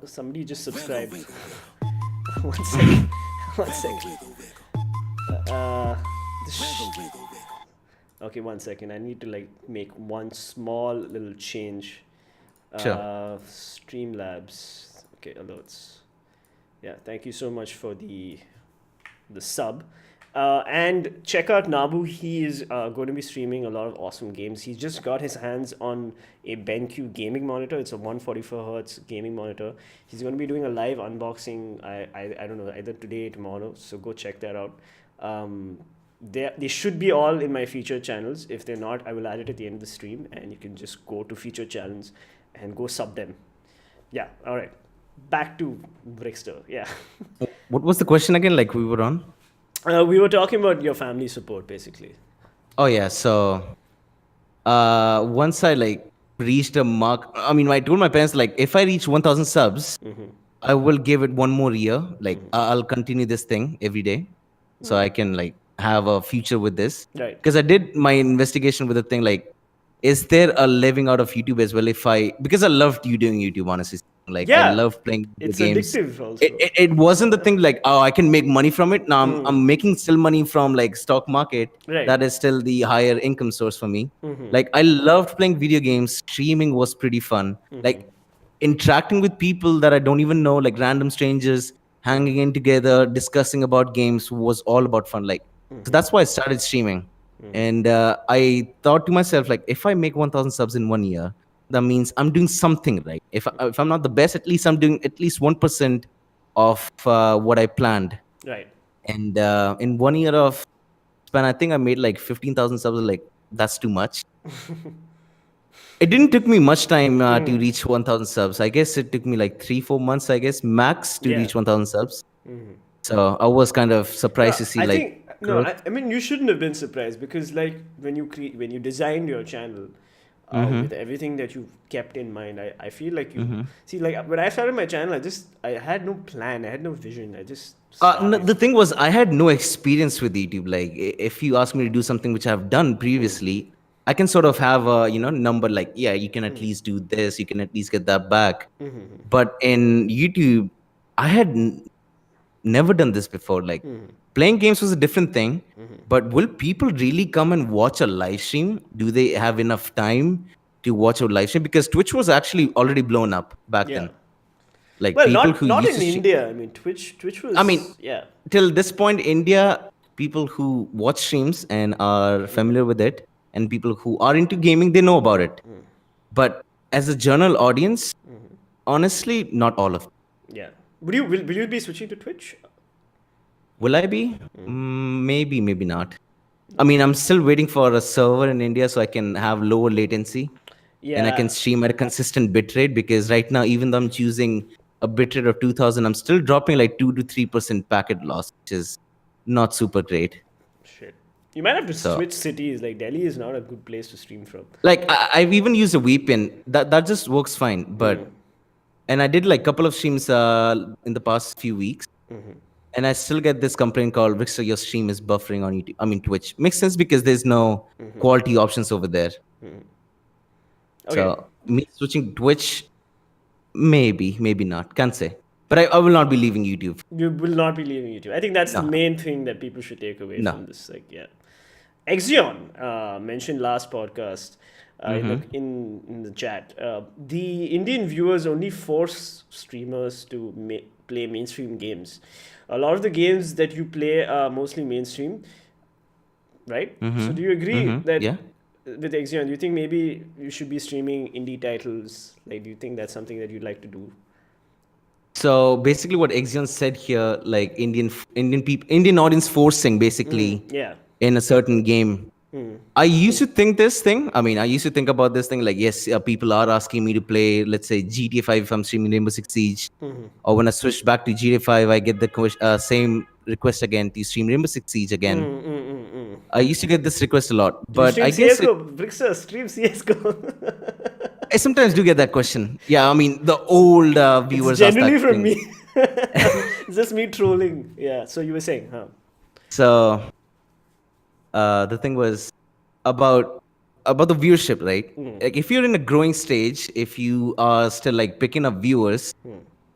Somebody just subscribed. One second. One second. Okay, 1 second. I need to like make one small little change. Sure. Streamlabs. Okay, alerts. Yeah, thank you so much for the sub. And check out Nabu. He is going to be streaming a lot of awesome games. He's just got his hands on a BenQ gaming monitor. It's a 144Hz gaming monitor. He's going to be doing a live unboxing. I don't know, either today or tomorrow. So go check that out. They should be all in my featured channels. If they're not, I will add it at the end of the stream, and you can just go to featured channels and go sub them. Yeah, all right. Back to Vrikster. Yeah. What was the question again? Like we were on? We were talking about your family support, basically. Oh yeah. So once I like reached a mark, I mean, I told my parents like if I reach 1,000 subs, I will give it one more year. Like I'll continue this thing every day, so I can like have a future with this. Right. Because I did my investigation with the thing like, is there a living out of YouTube as well? Because I loved you doing YouTube, honestly. Like I Yeah, love playing video it's games. addictive also. It wasn't the thing like, oh, I can make money from it. Now I'm making still money from like stock market. Right. That is still the higher income source for me. Like I loved playing video games. Streaming was pretty fun. Like interacting with people that I don't even know, like random strangers, hanging in together, discussing about games was all about fun. Like so that's why I started streaming. And I thought to myself, like, if I make 1,000 subs in 1 year, that means I'm doing something right. If I'm not the best, at least I'm doing at least 1% of what I planned. Right. And in 1 year of span, I think I made like 15,000 subs. Like that's too much. It didn't took me much time to reach 1,000 subs. I guess it took me like 3-4 months, I guess, max to reach 1,000 subs. So I was kind of surprised to see I mean, you shouldn't have been surprised because like when you designed your channel with everything that you kept in mind, I feel like you see, like when I started my channel, I had no plan, I had no vision, I just no, the thing was, I had no experience with YouTube. Like, if you ask me to do something which I've done previously, I can sort of have a number like, yeah, you can at least do this, you can at least get that back. But in YouTube, I had never done this before. Like, playing games was a different thing. But will people really come and watch a live stream? Do they have enough time to watch a live stream? Because Twitch was actually already blown up back then. Like, well, people not who not used in to India. I mean, Twitch was. I mean, yeah. Till this point, India, people who watch streams and are familiar with it, and people who are into gaming, they know about it. But as a general audience, honestly, not all of them. Yeah. Will you be switching to Twitch? Will I be? Maybe, maybe not. I mean, I'm still waiting for a server in India so I can have lower latency. Yeah. And I can stream at a consistent bitrate, because right now, even though I'm choosing a bitrate of 2000, I'm still dropping like 2 to 3% packet loss, which is not super great. Shit. You might have to So switch cities. Like Delhi is not a good place to stream from. like I've even used a VPN. That just works fine. But and I did like a couple of streams in the past few weeks. And I still get this complaint called Vrikster, your stream is buffering on YouTube. I mean Twitch. Makes sense because there's no quality options over there. Okay. So me switching Twitch, maybe not. Can't say. But I will not be leaving YouTube. You will not be leaving YouTube. I think that's the No. main thing that people should take away No. from this. Like, yeah. Exion mentioned last podcast in the chat. The Indian viewers only force streamers to play mainstream games. A lot of the games that you play are mostly mainstream, right? So do you agree that Yeah. with Exion, do you think maybe you should be streaming indie titles? Like, do you think that's something that you'd like to do? So basically, what Exion said here, like Indian audience forcing basically Yeah. in a certain game. I used to think this thing. I mean, I used to think about this thing like, yes, people are asking me to play, let's say, GTA 5 if I'm streaming Rainbow Six Siege. Or when I switch back to GTA 5, I get the same request again to stream Rainbow Six Siege again. I used to get this request a lot. Do you But stream I guess CSGO? Vrikster, stream CSGO. I sometimes do get that question. Yeah, I mean, the old viewers It's ask that generally from thing. me. It's just me trolling. Yeah, so you were saying, huh? So the thing was about the viewership, right? Like if you're in a growing stage, if you are still like picking up viewers,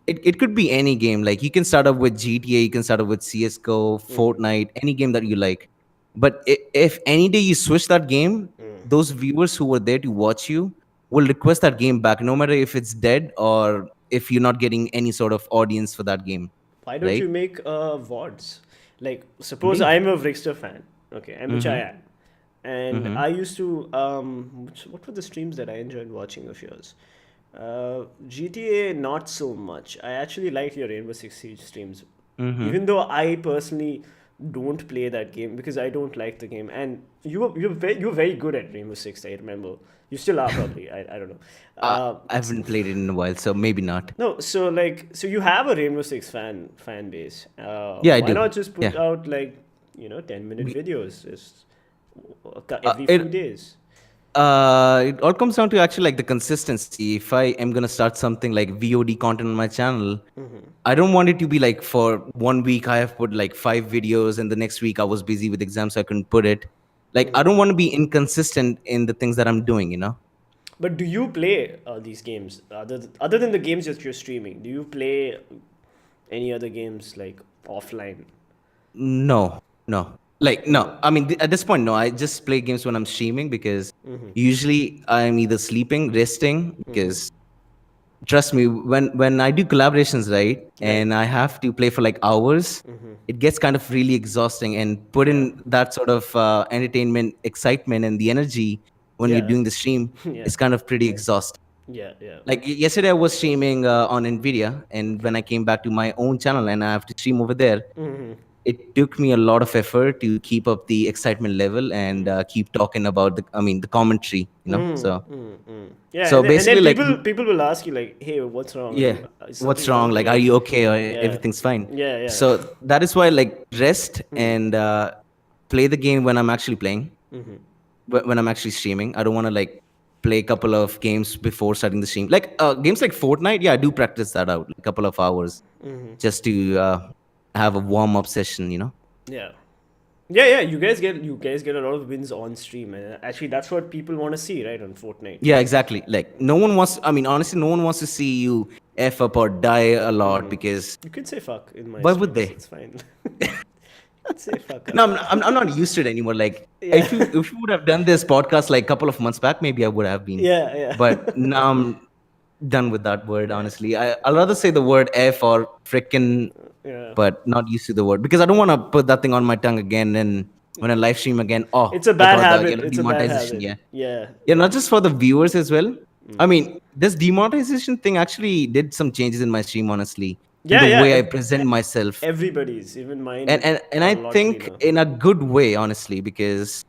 it could be any game. Like you can start up with GTA, you can start up with CS:GO, Fortnite, any game that you like. But if any day you switch that game, those viewers who were there to watch you will request that game back, no matter if it's dead or if you're not getting any sort of audience for that game, Why don't right? you make VODs? Like, suppose Maybe. I'm a Vrikster fan, okay, and which I am. And I used to, what were the streams that I enjoyed watching of yours? GTA, not so much. I actually liked your Rainbow Six Siege streams. Even though I personally don't play that game because I don't like the game. And you're very good at Rainbow Six, I remember. You still are probably. I don't know. I haven't played it in a while, so maybe not. No, so you have a Rainbow Six fan base. Yeah, I why do. not just put Yeah. out like 10-minute videos just every few days? It all comes down to actually like the consistency. If I am gonna start something like VOD content on my channel, I don't want it to be like for 1 week I have put like 5 videos and the next week I was busy with exams so I couldn't put it. Like I don't want to be inconsistent in the things that I'm doing. But do you play these games other than the games that you're streaming? Do you play any other games like offline? No. Like no. I mean, at this point, no. I just play games when I'm streaming because usually I'm either sleeping, resting. Because trust me, when I do collaborations, right, and I have to play for like hours, it gets kind of really exhausting. And put in that sort of entertainment, excitement, and the energy when you're Yeah. doing the stream Yeah. is kind of pretty exhausting. Yeah, yeah. Like yesterday, I was streaming on Nvidia, and when I came back to my own channel and I have to stream over there, it took me a lot of effort to keep up the excitement level and keep talking about the commentary. So Yeah, so and basically, then like, people will ask you like, "Hey, what's wrong? yeah, Is what's something wrong? Like, are you okay? Or everything's fine? Yeah, yeah. So that is why, like, rest and play the game when I'm actually playing. When I'm actually streaming, I don't want to like play a couple of games before starting the stream. Like games like Fortnite, yeah, I do practice that out a couple of hours just to have a warm up session. Yeah. Yeah. You guys get a lot of wins on stream, and actually that's what people want to see, right, on Fortnite. Yeah, exactly. Like no one wants. I mean, honestly, no one wants to see you f up or die a lot because You can say fuck in my. Why would streams, they? It's fine. You can say fuck. no, I'm not used to it anymore. Like if you would have done this podcast like a couple of months back, maybe I would have been. Yeah. But now I'm done with that word. Honestly, I'll rather say the word f or frickin', Yeah. but not used to the word because I don't want to put that thing on my tongue again and when I live stream again. Oh, It's a I bad got the habit. yellow It's a bad demonetization. habit. Yeah. Yeah. Not just for the viewers as well. I mean, this demonetization thing actually did some changes in my stream, honestly. Yeah, the yeah. way I present myself. Everybody's, even mine. And are I a lot think cleaner. in a good way, honestly, because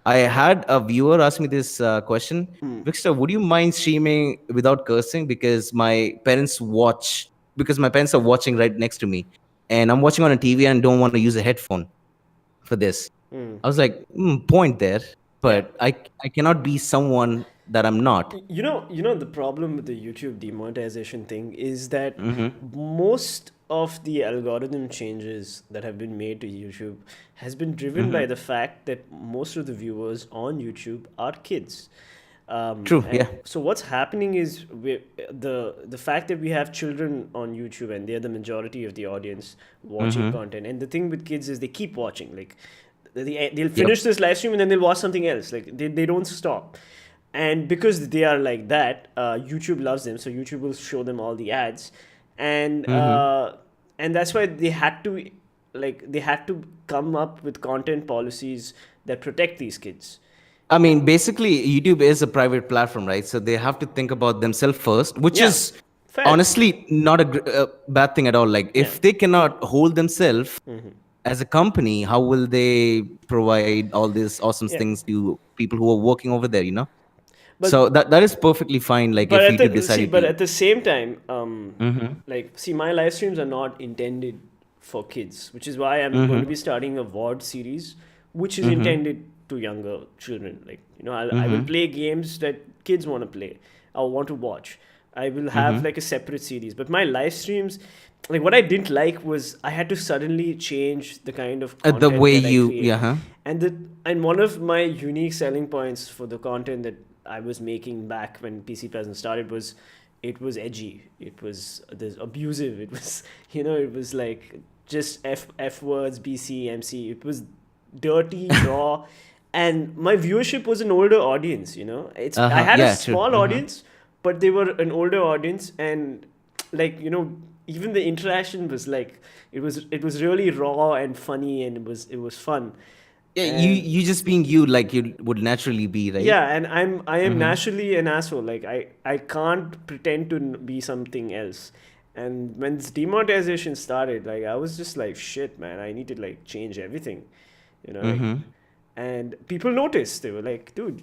I had a viewer ask me this question. Vrikster, would you mind streaming without cursing? Because my parents are watching right next to me. And I'm watching on a TV and don't want to use a headphone for this. Mm. I was like, point there, Yeah. but I cannot be someone that I'm not. You know the problem with the YouTube demonetization thing is that Mm-hmm. most of the algorithm changes that have been made to YouTube has been driven by Mm-hmm. the fact that most of the viewers on YouTube are kids. True. And Yeah. so what's happening is the fact that we have children on YouTube and they're the majority of the audience watching Mm-hmm. content. And the thing with kids is they keep watching. Like they'll Yep. finish this live stream and then they'll watch something else. Like they don't stop. And because they are like that, YouTube loves them, so YouTube will show them all the ads, and Mm-hmm. uh, and that's why they had to come up with content policies that protect these kids. I mean, basically, YouTube is a private platform, right? So they have to think about themselves first, which Yeah, is fair. honestly not a bad thing at all. Like, Yeah. if they cannot hold themselves as a company, how will they provide all these awesome Yeah, things to people who are working over there? but So that is perfectly fine. Like, but if at YouTube the see, decided but to. at the same time, Mm-hmm. like see, my live streams are not intended for kids, which is why I'm going to Mm-hmm. be starting a VOD series, which is Mm-hmm. intended to younger children. Like I will Mm-hmm. play games that kids want to play or want to watch. I will have Mm-hmm. like a separate series, but my live streams, like what I didn't like was I had to suddenly change the kind of The content way that I you, create, yeah, huh? and one of my unique selling points for the content that I was making back when PC Present started was it was edgy. It was this abusive. It was it was like just f words, BC, MC. It was dirty, raw, and my viewership was an older audience. I Uh-huh. had a Yeah, true. small Mm-hmm. audience, but they were an older audience, and like even the interaction was like it was really raw and funny, and it was fun. Yeah, you And you just being you, like you would naturally be, right? yeah, and I am Mm-hmm. naturally an asshole. Like I can't pretend to be something else. And when this demonetization started, like I was just like, shit, man, I need to like change everything, like. Mm-hmm. And people noticed. They were like, dude,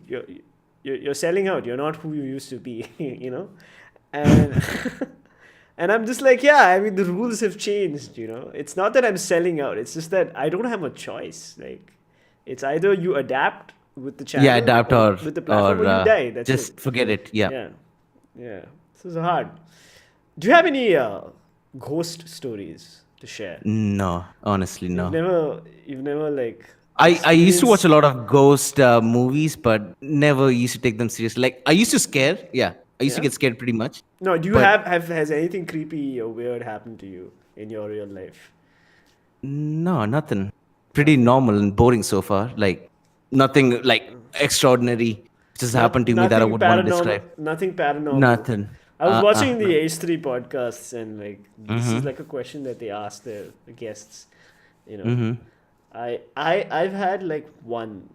you're selling out. You're not who you used to be, and and I'm just like, yeah, I mean the rules have changed. It's not that I'm selling out. It's just that I don't have a choice. Like it's either you adapt with the Yeah, channel adapt or with the platform, or or you die. That's it. just forget it. Yeah. Yeah, yeah. This is hard. Do you have any ghost stories to share? No, honestly, You've no. never, you've never like I used to watch a experienced. lot of ghost movies, but never used to take them seriously. Like, I used to scare. Yeah, I used to Yeah. get scared pretty much. No. Do you But has anything creepy or weird happened to you in your real life? no, nothing. Pretty Nothing. normal and boring so far. Like, nothing like extraordinary just happened to me that I Nothing would want to paranormal. describe. Nothing paranormal. Nothing. I was watching the No. H3 podcasts, and like this is Mm-hmm. like a question that they ask the guests. You know, Mm-hmm. I've had like one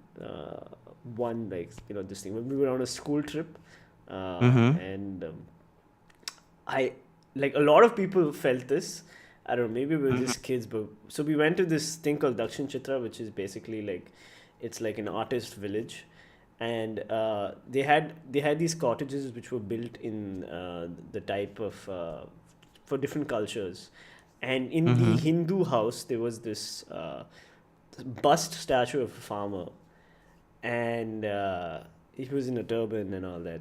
like this thing when we were on a school trip, Mm-hmm. and I like a lot of people felt this. I don't know, maybe we were just kids, but so we went to this thing called Dakshin Chitra, which is basically like it's like an artist village, and they had these cottages which were built in the type of for different cultures, and in the Mm-hmm. Hindu house there was this bust statue of a farmer, and he was in a turban and all that.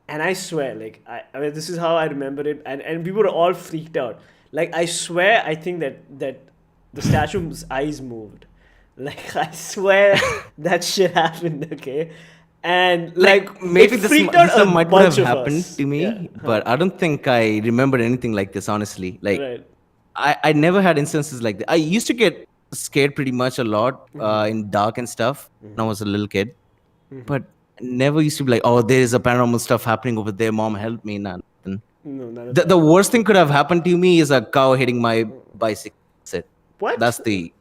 And I swear, like I mean, this is how I remember it, and we were all freaked out. Like I swear, I think that the statue's eyes moved. Like I swear that shit happened. Okay, and like Like, it maybe freaked out this a might would have bunch of happened us. to Yeah. me, but I don't think I remembered anything like this, honestly. Like, Right. I never had instances like that. I used to get scared pretty much a lot in dark and stuff when I was a little kid, but never used to be like, oh, there is a paranormal stuff happening over there. Mom, help me. Nah, nothing. No, none of The that. worst thing could have happened to me is a cow hitting my bicycle. That's it. What? That's the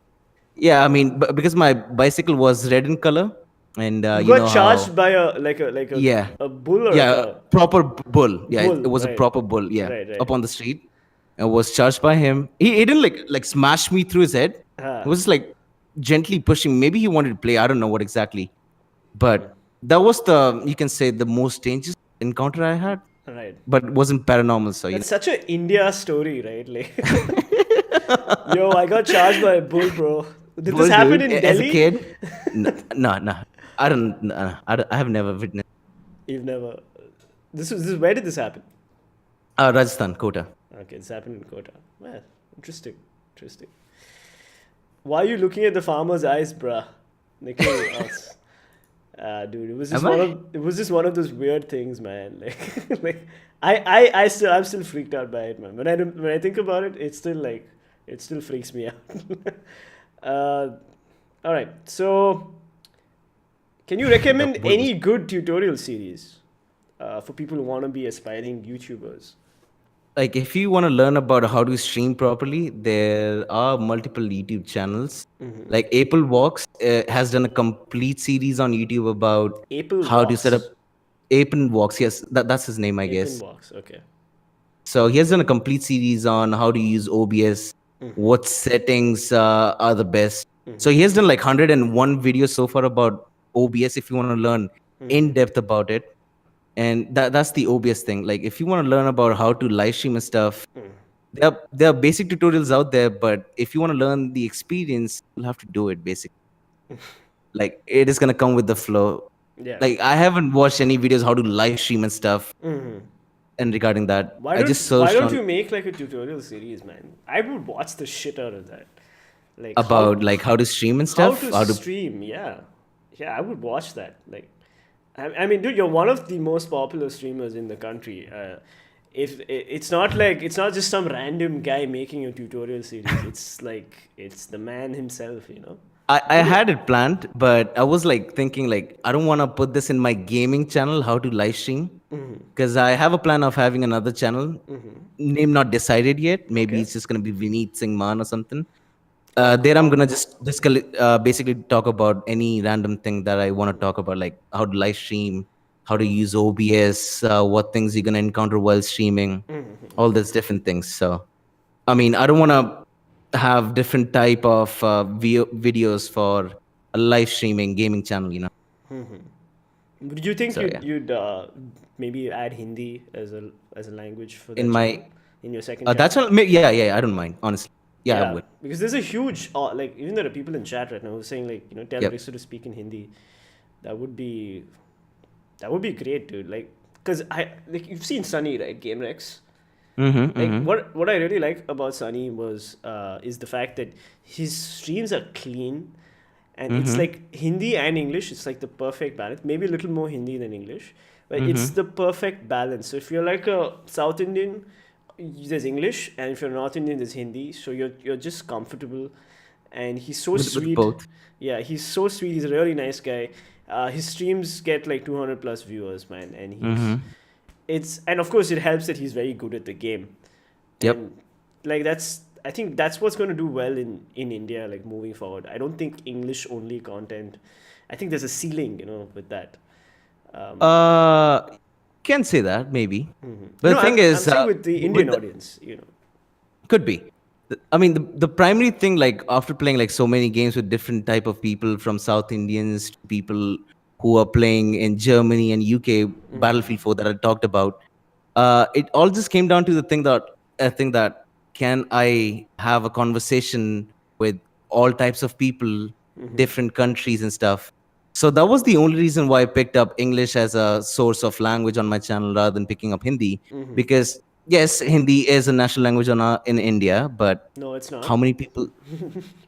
Yeah. I mean, because my bicycle was red in color, and You you got know charged how. by a Yeah, a bull or a yeah, cow? proper bull. Yeah, it Bull. was a Right. proper bull. Yeah, Right. up Right. on the street. I was charged by him. He didn't like smash me through his head. He Ah. was just like gently pushing. Maybe he wanted to play. I don't know what exactly. But that was the, you can say, the most dangerous encounter I had. Right. But it wasn't paranormal, so That's such a India story, right? Like, yo, I got charged by a bull, bro. Did this Well, happen dude, in as a Delhi? kid, no. I have never witnessed. You've never. This. Where did this happen? Rajasthan, Kota. Okay, this happened in Kota. Well, interesting. Interesting. Why are you looking at the farmer's eyes, bruh? Nikhil asks. Dude, Am I? it was just one of those weird things, man. Like I'm still freaked out by it, man. When I think about it, it's still like, it still freaks me out. uh, all right, so can you recommend What was any good tutorial series for people who want to be aspiring YouTubers? like if you want to learn about how to stream properly, there are multiple YouTube channels. Like Apple Walks has done a complete series on YouTube about Apple how to set up Walks. Apple Walks. Yes, that's his name, I Apple guess. Walks. Okay. So he has done a complete series on how to use OBS, what settings are the best. So he has done like 101 videos so far about OBS if you want to learn in depth about it. And that's the OBS thing. Like if you want to learn about how to live stream and stuff, there are basic tutorials out there, but if you want to learn the experience, you'll have to do it basically. Like it is gonna come with the flow. Yeah. Like I haven't watched any videos how to live stream and stuff. And regarding that, I just Why searched don't on you make like a tutorial series, man? I would watch the shit out of that. Like about like how to stream and how stuff. to How to stream, yeah. Yeah, I would watch that. Like I mean, dude, you're one of the most popular streamers in the country. If it's not like, it's not just some random guy making a tutorial series. It's like, it's the man himself, you know. I had it planned, but I was like thinking like I don't want to put this in my gaming channel, how to live stream. Because I have a plan of having another channel. Name not decided yet. Maybe Okay. it's just gonna be Viniit Singh or something. Oh, There I'm gonna just basically talk about any random thing that I want to talk about, like how to live stream, how to use OBS, what things you're gonna encounter while streaming, all those different things. So, I mean, I don't want to have different type of videos for a live streaming gaming channel, you know. would you think So yeah, you'd maybe add Hindi as a language for in that channel, my in your second channel? that channel, yeah, I don't mind honestly. Yeah, I Yeah, would. because there's a huge like, even there are people in chat right now who are saying like, tell Yep. Vrikster to speak in Hindi. That would be great, dude. Like, cause like, you've seen Sunny, right? Game Rex. Like what I really like about Sunny was is the fact that his streams are clean, and it's like Hindi and English. It's like the perfect balance. Maybe a little more Hindi than English, but it's the perfect balance. So if you're like a South Indian, there's English, and if you're North Indian, there's Hindi. So you're just comfortable, and he's so With sweet. both. Yeah, he's so sweet. He's a really nice guy. His streams get like 200 plus viewers, man, and and of course it helps that he's very good at the game. Yep. And like, I think that's what's going to do well in India, like, moving forward. I don't think English only content, I think there's a ceiling, with that. Can say that maybe, but No, the thing I'm is, saying with the Indian audience. could be. I mean, the primary thing, like after playing like so many games with different type of people, from South Indians to people who are playing in Germany and UK, Battlefield 4 that I talked about, it all just came down to the thing that I think that, can I have a conversation with all types of people, different countries and stuff. So that was the only reason why I picked up English as a source of language on my channel rather than picking up Hindi. Because yes, Hindi is a national language in India, but No, it's how not. many people?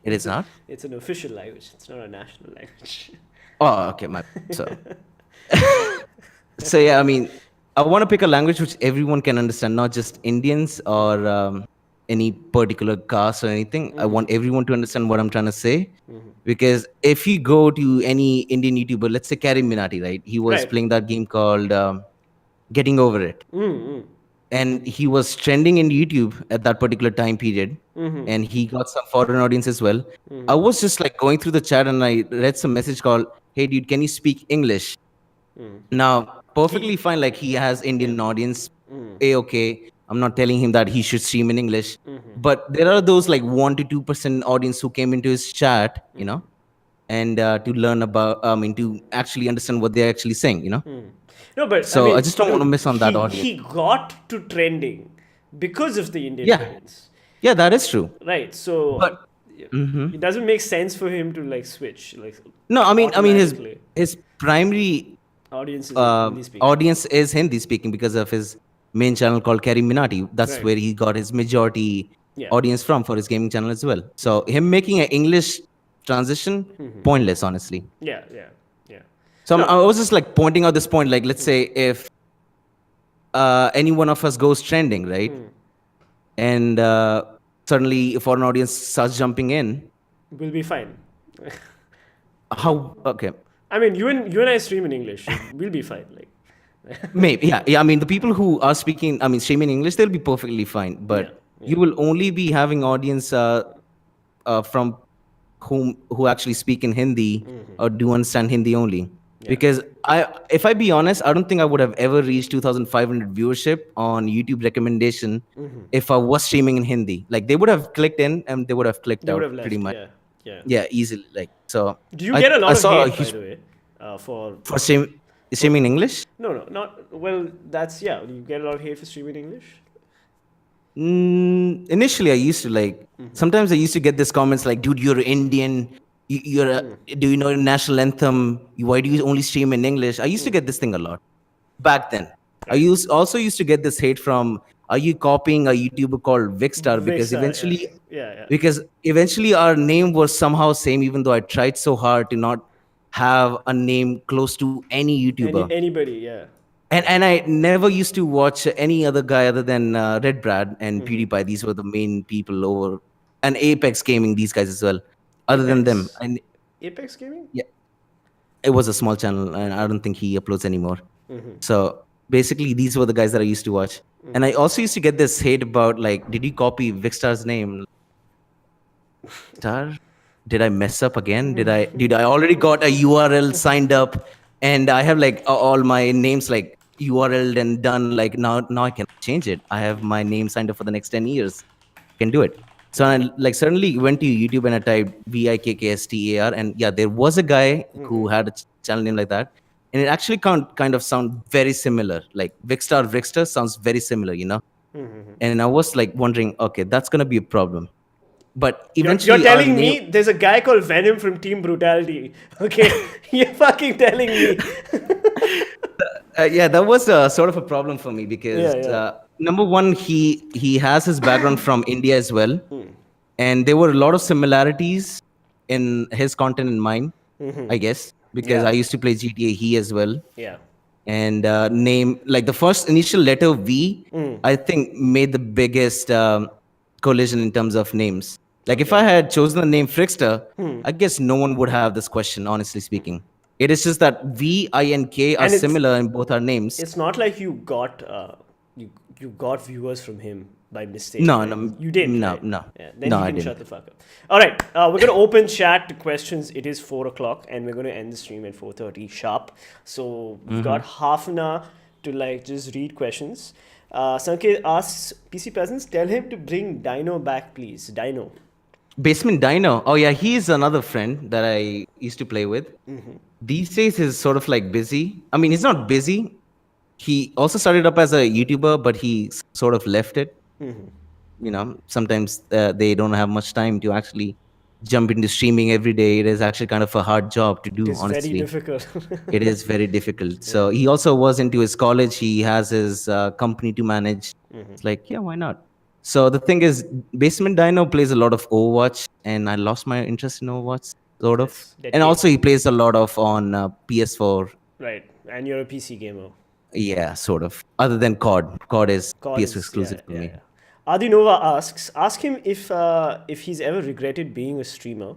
It is not. It's an official language. It's not a national language. Oh, okay, so so yeah, I mean, I want to pick a language which everyone can understand, not just Indians or any particular caste or anything. I want everyone to understand what I'm trying to say. Because if you go to any Indian YouTuber, let's say Karim Minati, right? He was Right. playing that game called Getting Over It. And he was trending in YouTube at that particular time period. And he got some foreign audience as well. I was just like going through the chat and I read some message called, "Hey dude, can you speak English?" Now, perfectly fine, like he has Indian audience, okay. I'm not telling him that he should stream in English. But there are those like 1 to 2% audience who came into his chat, and to learn about, I mean, to actually understand what they're actually saying. No, but I So I mean, just don't want to dude, miss on that audience. he got to trending because of the Indian Yeah. audience. Yeah, that is true. Right. So, But Mm-hmm. it doesn't make sense for him to like switch like No, I mean automatically. his primary Audience is Hindi speaking. audience is Hindi speaking because of his main channel called Kerry Minati. That's Right. where he got his majority Yeah. audience from for his gaming channel as well. So him making an English transition, pointless, honestly. Yeah. Yeah. Yeah. So No. I was just like pointing out this point. Like, let's say if any one of us goes trending, right, and suddenly a foreign audience starts jumping in, We'll be fine. how? Okay, I mean, you and I stream in English. So we'll be fine. Like. maybe, yeah. I mean, the people who are speaking, I mean, streaming English, they'll be perfectly fine. But Yeah. you will only be having audience from who actually speak in Hindi or do understand Hindi only. Because if I be honest, I don't think I would have ever reached 2,500 viewership on YouTube recommendation if I was streaming in Hindi. Like they would have clicked in and they would have clicked They would out have pretty left. much. Yeah. Yeah. Yeah, easily. Like so. Do you get a lot I of saw a hate, by huge the way, for for streaming in English. No, not well. That's yeah. You get a lot of hate for streaming English. Initially, I used to like. Sometimes I used to get these comments like, "Dude, you're Indian. You're do you know the national anthem? Why do you only stream in English?" I used to get this thing a lot back then. I also used to get this hate from, "Are you copying a YouTuber called Vrikster?" Because Vrikster, eventually, yeah. our name was somehow same, even though I tried so hard to not have a name close to any YouTuber. Anybody, yeah. And I never used to watch any other guy other than Red Brad and PewDiePie. These were the main people over, and Apex Gaming. These guys as well. Other than them, and Apex Gaming. yeah, it was a small channel, and I don't think he uploads anymore. So basically, these were the guys that I used to watch. And I also used to get this hate about like, did you copy Vicstar's name? Star? Did I mess up again? Did I already got a URL signed up, and I have like all my names like URL and done. Like now I can change it. I have my name signed up for the next 10 years. I can do it. So I like suddenly went to YouTube and I typed VIKKSTAR, and yeah, there was a guy who had a channel name like that, and it actually kind of sound very similar. Like Vrikster sounds very similar, you know. And I was like wondering, okay, that's gonna be a problem. But eventually, you're telling me there's a guy called Venom from Team Brutality. Okay, you're fucking telling me. Yeah, that was sort of a problem for me because number one, he has his background from India as well, and there were a lot of similarities in his content and mine, I guess, because I used to play GTA, he as well. Yeah. And name like the first initial letter V, I think made the biggest collision in terms of names. Like if I had chosen the name Vrikster, I guess no one would have this question, honestly speaking. It is just that V, I, and K are similar in both our names. It's not like you got you got viewers from him by mistake. No, right? no, you didn't. no, right? no. Yeah, then No, you I can didn't. shut the fuck up. All right, we're gonna open chat to questions. It is 4:00, and we're gonna end the stream at 4:30 sharp. So we've got half an hour to like just read questions. Sanket asks PC Peasants, tell him to bring Dino back, please. Dino. Basement Dino. Oh yeah, he's another friend that I used to play with. These days he's sort of like busy. I mean, he's not busy. He also started up as a YouTuber, but he sort of left it. You know, sometimes they don't have much time to actually jump into streaming every day. It is actually kind of a hard job to do, It's honestly. very difficult. It is very difficult. So he also was into his college. He has his company to manage. It's like, yeah, why not? So the thing is, Basement Dino plays a lot of Overwatch, and I lost my interest in Overwatch, sort of. And also he plays a lot of on PS4. Right, and you're a PC gamer. Yeah, sort of. Other than COD. COD is PS4 exclusive for me. Adinova asks, ask him if he's ever regretted being a streamer.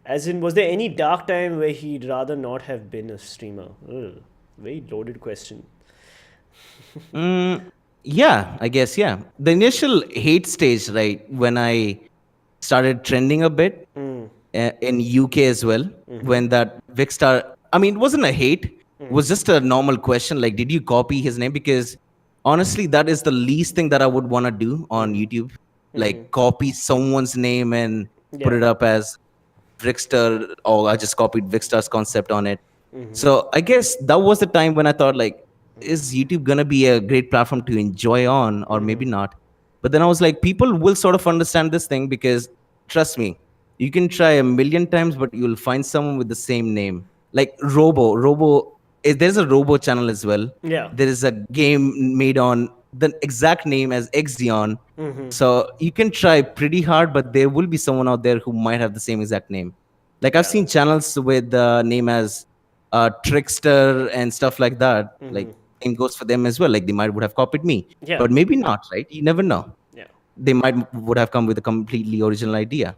As in, was there any dark time where he'd rather not have been a streamer? Ugh, very loaded question. Yeah, I guess, yeah. The initial hate stage, right, when I started trending a bit in UK as well, when that Vrikster, I mean, it wasn't a hate, it was just a normal question, like, did you copy his name? Because honestly, that is the least thing that I would want to do on YouTube, like copy someone's name and put it up as Vrikster, or I just copied Vrikster's concept on it. So I guess that was the time when I thought, like, is YouTube gonna be a great platform to enjoy on, or maybe not? But then I was like, people will sort of understand this thing because, trust me, You can try a million times, but you'll find someone with the same name. Like there's a Robo channel as well. Yeah. There is a game made on the exact name as Xeon. So you can try pretty hard, but there will be someone out there who might have the same exact name. Like I've Yeah. seen channels with the name as Trickster and stuff like that. Like same goes for them as well. Like they might would have copied me, Yeah. but maybe not, right? You never know. Yeah. They would have come with a completely original idea.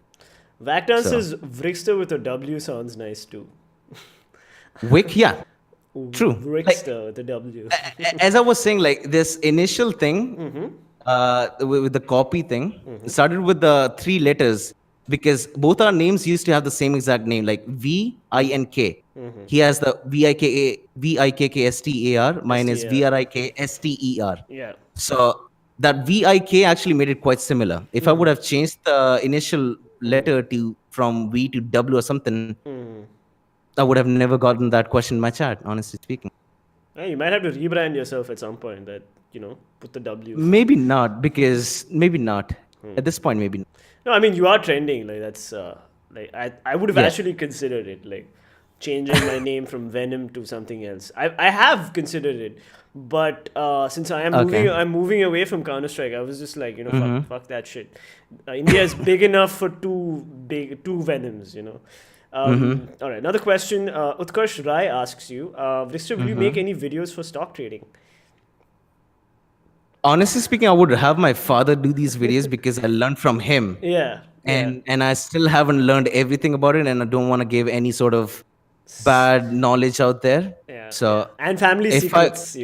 Vactan So says Vrikster with a W sounds nice too. Wick, yeah, true. Like Vrikster with a W. as I was saying, like this initial thing with the copy thing started with the three letters because both our names used to have the same exact name, like Vink. He has the Vikkkstar. Mine is STR. Vrikster. Yeah. So that Vik actually made it quite similar. If I would have changed the initial letter to from V to W or something, I would have never gotten that question in my chat, honestly speaking. Yeah, you might have to rebrand yourself at some point. That put the W. Maybe not, because maybe not. At this point, maybe not. No, I mean you are trending. Like that's like I would have Yeah. actually considered it, like changing my name from Venom to something else. I have considered it, but since Okay. I'm moving away from Counter Strike, I was just like fuck that shit. India is big enough for two Venoms. All right, another question. Utkarsh Rai asks you, Vrikster, will you make any videos for stock trading? Honestly speaking, I would have my father do these videos because I learned from him. Yeah. And I still haven't learned everything about it, and I don't want to give any sort of bad knowledge out there. Yeah. So And family if I secrets,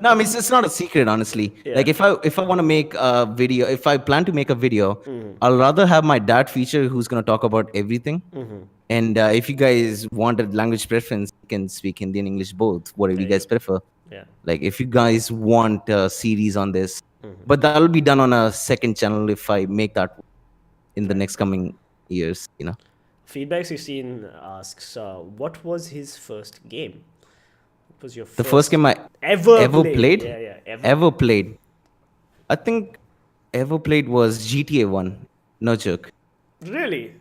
no, I mean it's not a secret, honestly. Yeah. Like if I want to make a video, if I plan to make a video, I'll rather have my dad feature who's gonna talk about everything. And if you guys want a language preference, you can speak Hindi and English both, whatever you guys prefer. Yeah. Like if you guys want a series on this, but that'll be done on a second channel if I make that in the next coming years. Feedback 16 asks, what was his first game? What was your The first game I ever played, Yeah, ever played. I think ever played was GTA 1. No joke. Really?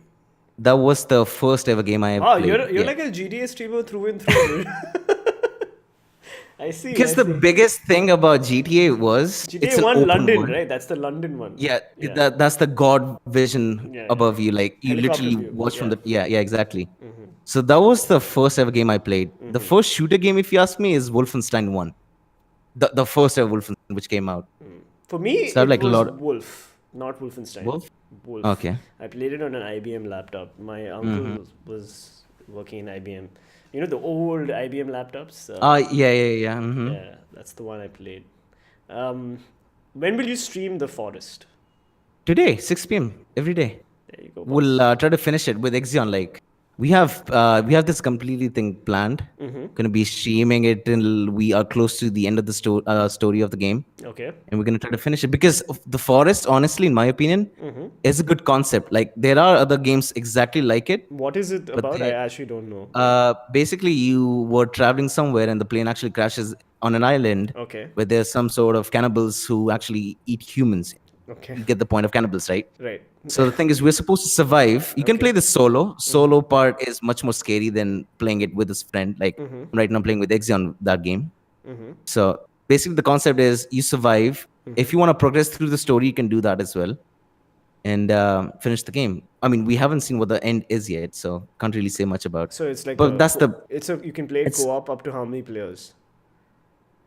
That was the first ever game I ever Oh, played. you're Yeah. like a GTA streamer through and through. Dude. I see. Because the biggest thing about GTA was it's GTA an 1 open London, world. right? That's the London one. Yeah, that's the God vision Yeah, above you. Like you Helicopter literally view, watch from yeah. the exactly. So that was the first ever game I played. The first shooter game, if you ask me, is Wolfenstein 1. The first ever Wolfenstein which came out. For me, So I have it like a was lot. Wolf, not Wolfenstein. Wolf? Wolf. Okay. I played it on an IBM laptop. My uncle was working in IBM. You know the old IBM laptops? Yeah. Yeah, that's the one I played. When will you stream The Forest? Today, 6 p.m. every day. There you go. We'll try to finish it with Exion. Like we have this completely thing planned. Gonna be streaming it till we are close to the end of the story of the game, Okay. and we're gonna try to finish it because of the forest. Honestly, in my opinion, is a good concept. Like there are other games exactly like it. What is it about? I actually don't know. Basically, you were traveling somewhere, and the plane actually crashes on an island Okay. where there's some sort of cannibals who actually eat humans. Okay. You get the point of cannibals, right? Right. So the thing is, we're supposed to survive. You can play this solo. Solo part is much more scary than playing it with his friend. Like right now, I'm playing with Exion that game. So basically, the concept is you survive. If you want to progress through the story, you can do that as well, and finish the game. I mean, we haven't seen what the end is yet, so can't really say much about. So it's like But that's you can play it co-op up to how many players?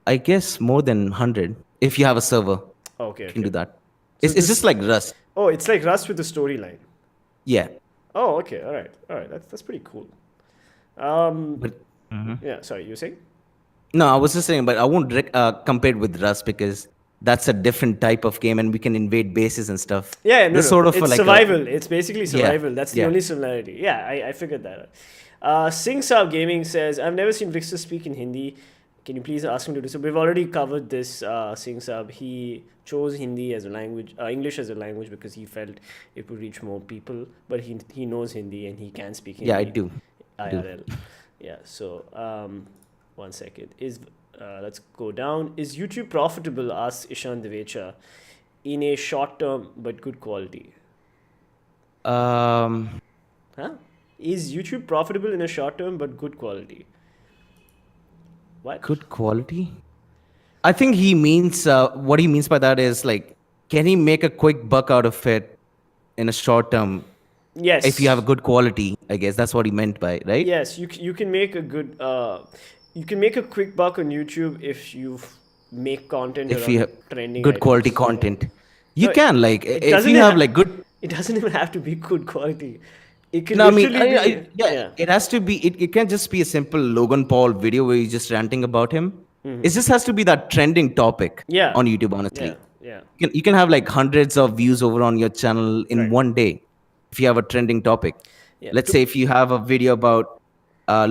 I guess more than 100 if you have a server. Okay. You can do that. It's just like Rust. Oh, it's like Rust with the storyline. Yeah. Oh, okay. All right. That's pretty cool. Yeah. Sorry, you were saying? No, I was just saying, but I won't compare it with Rust because that's a different type of game, and we can invade bases and stuff. Yeah, no, This sort of it's like survival. It's basically survival. That's the yeah. only similarity. Yeah, I figured that out. Singh Gaming says, I've never seen Vrikster speak in Hindi. Can you please ask him to do so? We've already covered this, Singh Saab. He chose Hindi as a language, English as a language because he felt it would reach more people. But he knows Hindi and he can speak Hindi. Yeah, I do. IRL. Yeah, so one second. Let's go down. Is YouTube profitable? Asks Ishan Devecha. In a short term but good quality. Um, Huh? Is YouTube profitable in a short term but good quality? What? good quality. I think he means what he means by that is like, can he make a quick buck out of it in a short term if you have a Yes. good quality? I guess that's what he meant by, right? Yes, you can make a good you can make a quick buck on YouTube if make content If you around have trending good quality items. Yeah. content, you No, can like it if doesn't you have like good. it doesn't even have to be good quality. It can No, I mean, literally be yeah, yeah. it has to be. It can't just be a simple Logan Paul video where you're just ranting about him. It just has to be that trending topic Yeah. on YouTube. Yeah. Honestly, Yeah. you can have like hundreds of views over on your channel in Right. one day if you have a trending topic. Yeah. Let's say if you have a video about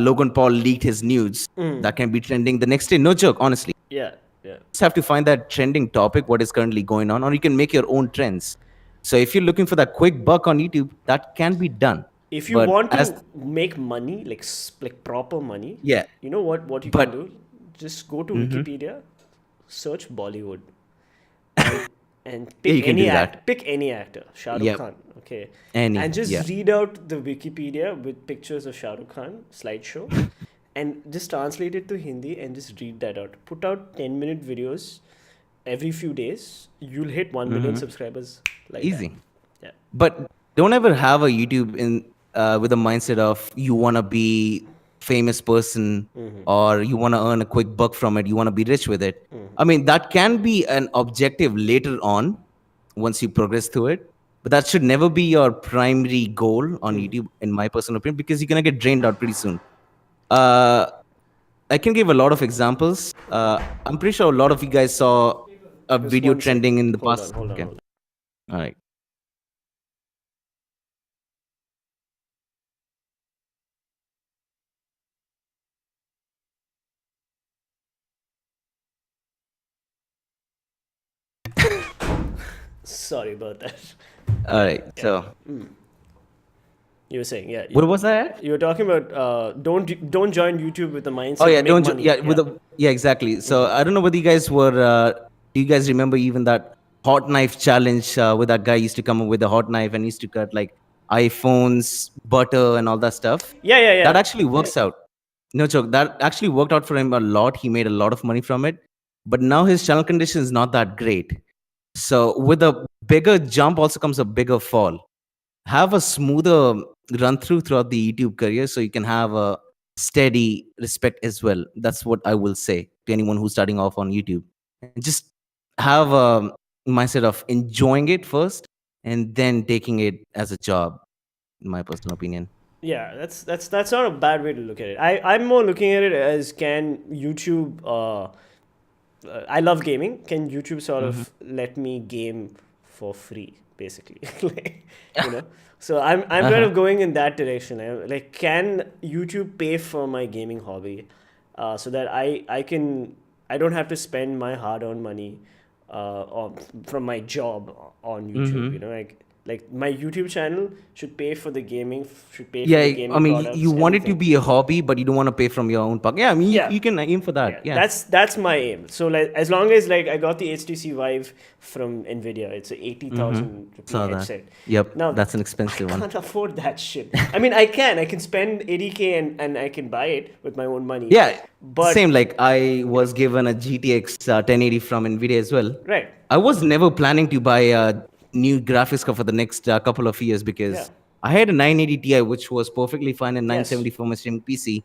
Logan Paul leaked his nudes, that can be trending the next day. No joke, honestly. Yeah. Yeah. Just have to find that trending topic, what is currently going on, or you can make your own trends. So if you're looking for that quick buck on YouTube, that can be done. If you But want as to make money, like proper money, yeah, you know what you can but do? Just go to Wikipedia, search Bollywood, and yeah, you can do that. pick any actor, Shah Rukh Yeah, Khan, okay, any and yeah. just read out the Wikipedia with pictures of Shah Rukh Khan slideshow, and just translate it to Hindi and just read that out. Put out 10-minute videos every few days. You'll hit 1 million subscribers like Easy. that. Yeah. But don't ever have a YouTube in with a mindset of you want to be famous person or you want to earn a quick buck from it. You want to be rich with it. I mean, that can be an objective later on once you progress through it. But that should never be your primary goal on YouTube, in my personal opinion, because you're gonna get drained out pretty soon. Uh, I can give a lot of examples. I'm pretty sure a lot of you guys saw a Just video one sec. trending in the Hold on, past. hold on, Okay, hold on. all right. Sorry about that. All right. So You were saying, yeah. what was that? You were talking about don't join YouTube with the mindset Oh yeah, make money. yeah, with the yeah, exactly. So I don't know whether you guys were. Do you guys remember even that hot knife challenge where that guy used to come up with a hot knife and used to cut like iPhones, butter, and all that stuff? Yeah, yeah, That yeah. actually works out. No joke. That actually worked out for him a lot. He made a lot of money from it. But now his channel condition is not that great. So with a bigger jump also comes a bigger fall. Have a smoother run throughout the YouTube career so you can have a steady respect as well. That's what I will say to anyone who's starting off on YouTube. And just have a mindset of enjoying it first and then taking it as a job, in my personal opinion. Yeah, that's not a bad way to look at it. I'm more looking at it as can YouTube I love gaming. Can YouTube sort of let me game for free, basically? Like, you know. So I'm kind of going in that direction. Like, can YouTube pay for my gaming hobby, so that I don't have to spend my hard-earned money, from my job on YouTube. You know, like my YouTube channel should pay for the gaming, should pay for Yeah, the I gaming mean, you products, want it to everything. be a hobby, but you don't want to pay from your own pocket. Yeah, I mean, Yeah. you can aim for that. Yeah. That's my aim. So like as long as like I got the HTC Vive from Nvidia, it's a 80,000 rupee Saw that. headset. Yep, Now that's an expensive I one. can't afford that shit. I mean, I can spend 80K and I can buy it with my own money. Yeah, But same. Like I was given a GTX 1080 from Nvidia as well. right. I was never planning to buy a new graphics card for the next couple of years because Yeah. I had a 980 Ti, which was perfectly fine, and Yes. 970 for my streaming PC.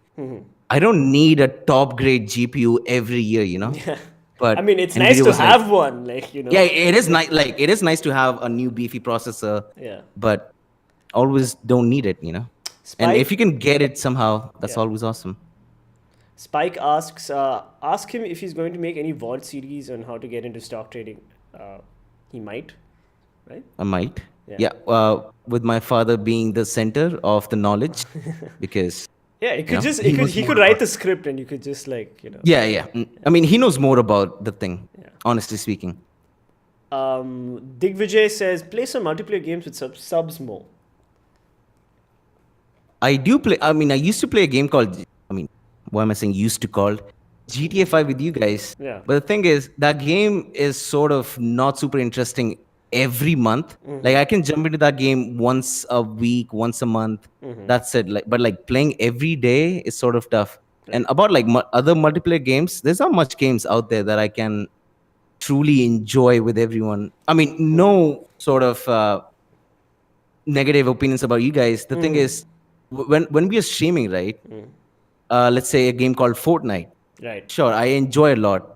I don't need a top grade GPU every year, Yeah. But I mean, it's nice Nvidia to was like, have one, like, you know. yeah, it is nice. Like it is nice to have a new beefy processor, Yeah. but always don't need it. And Spike- if you can get it somehow, that's Yeah. always awesome. Spike asks, ask him if he's going to make any VOD series on how to get into stock trading. He might, right? I might. Yeah. Yeah. With my father being the center of the knowledge, because Yeah, it could Yeah. just He it could knows he more could write about- the script and you could just like, you know. yeah. I mean, he knows more about the thing. Yeah. Honestly speaking. Digvijay says play some multiplayer games with subs more. I do play. I mean, I used to play a game called. I mean, why am I saying used to called GTA 5 with you guys? Yeah. But the thing is, that game is sort of not super interesting every month. Like I can jump into that game once a week, once a month. That's it. Like, but like playing every day is sort of tough. And about like other multiplayer games, there's not much games out there that I can truly enjoy with everyone. I mean, no sort of negative opinions about you guys. The thing is, when we are streaming, right? Let's say a game called Fortnite. Right. Sure, I enjoy a lot,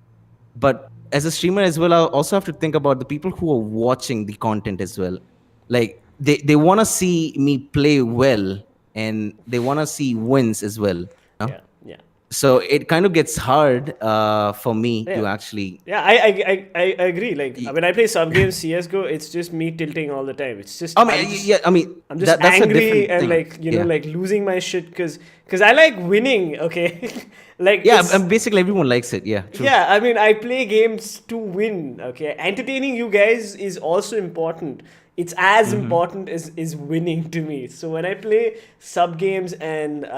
but as a streamer as well, I also have to think about the people who are watching the content as well. Like they want to see me play well, and they want to see wins as well. You know? Yeah. Yeah. So it kind of gets hard for me Yeah. to actually. Yeah, I agree. Like when I play sub games CS:GO, it's just me tilting all the time. It's just I mean, yeah, I mean, I'm just that's a angry different and thing. like Yeah. like losing my shit because I like winning. Okay, like Yeah, and basically everyone likes it. Yeah, true. yeah. I mean, I play games to win. Okay, entertaining you guys is also important. It's as important as winning to me. So when I play sub games and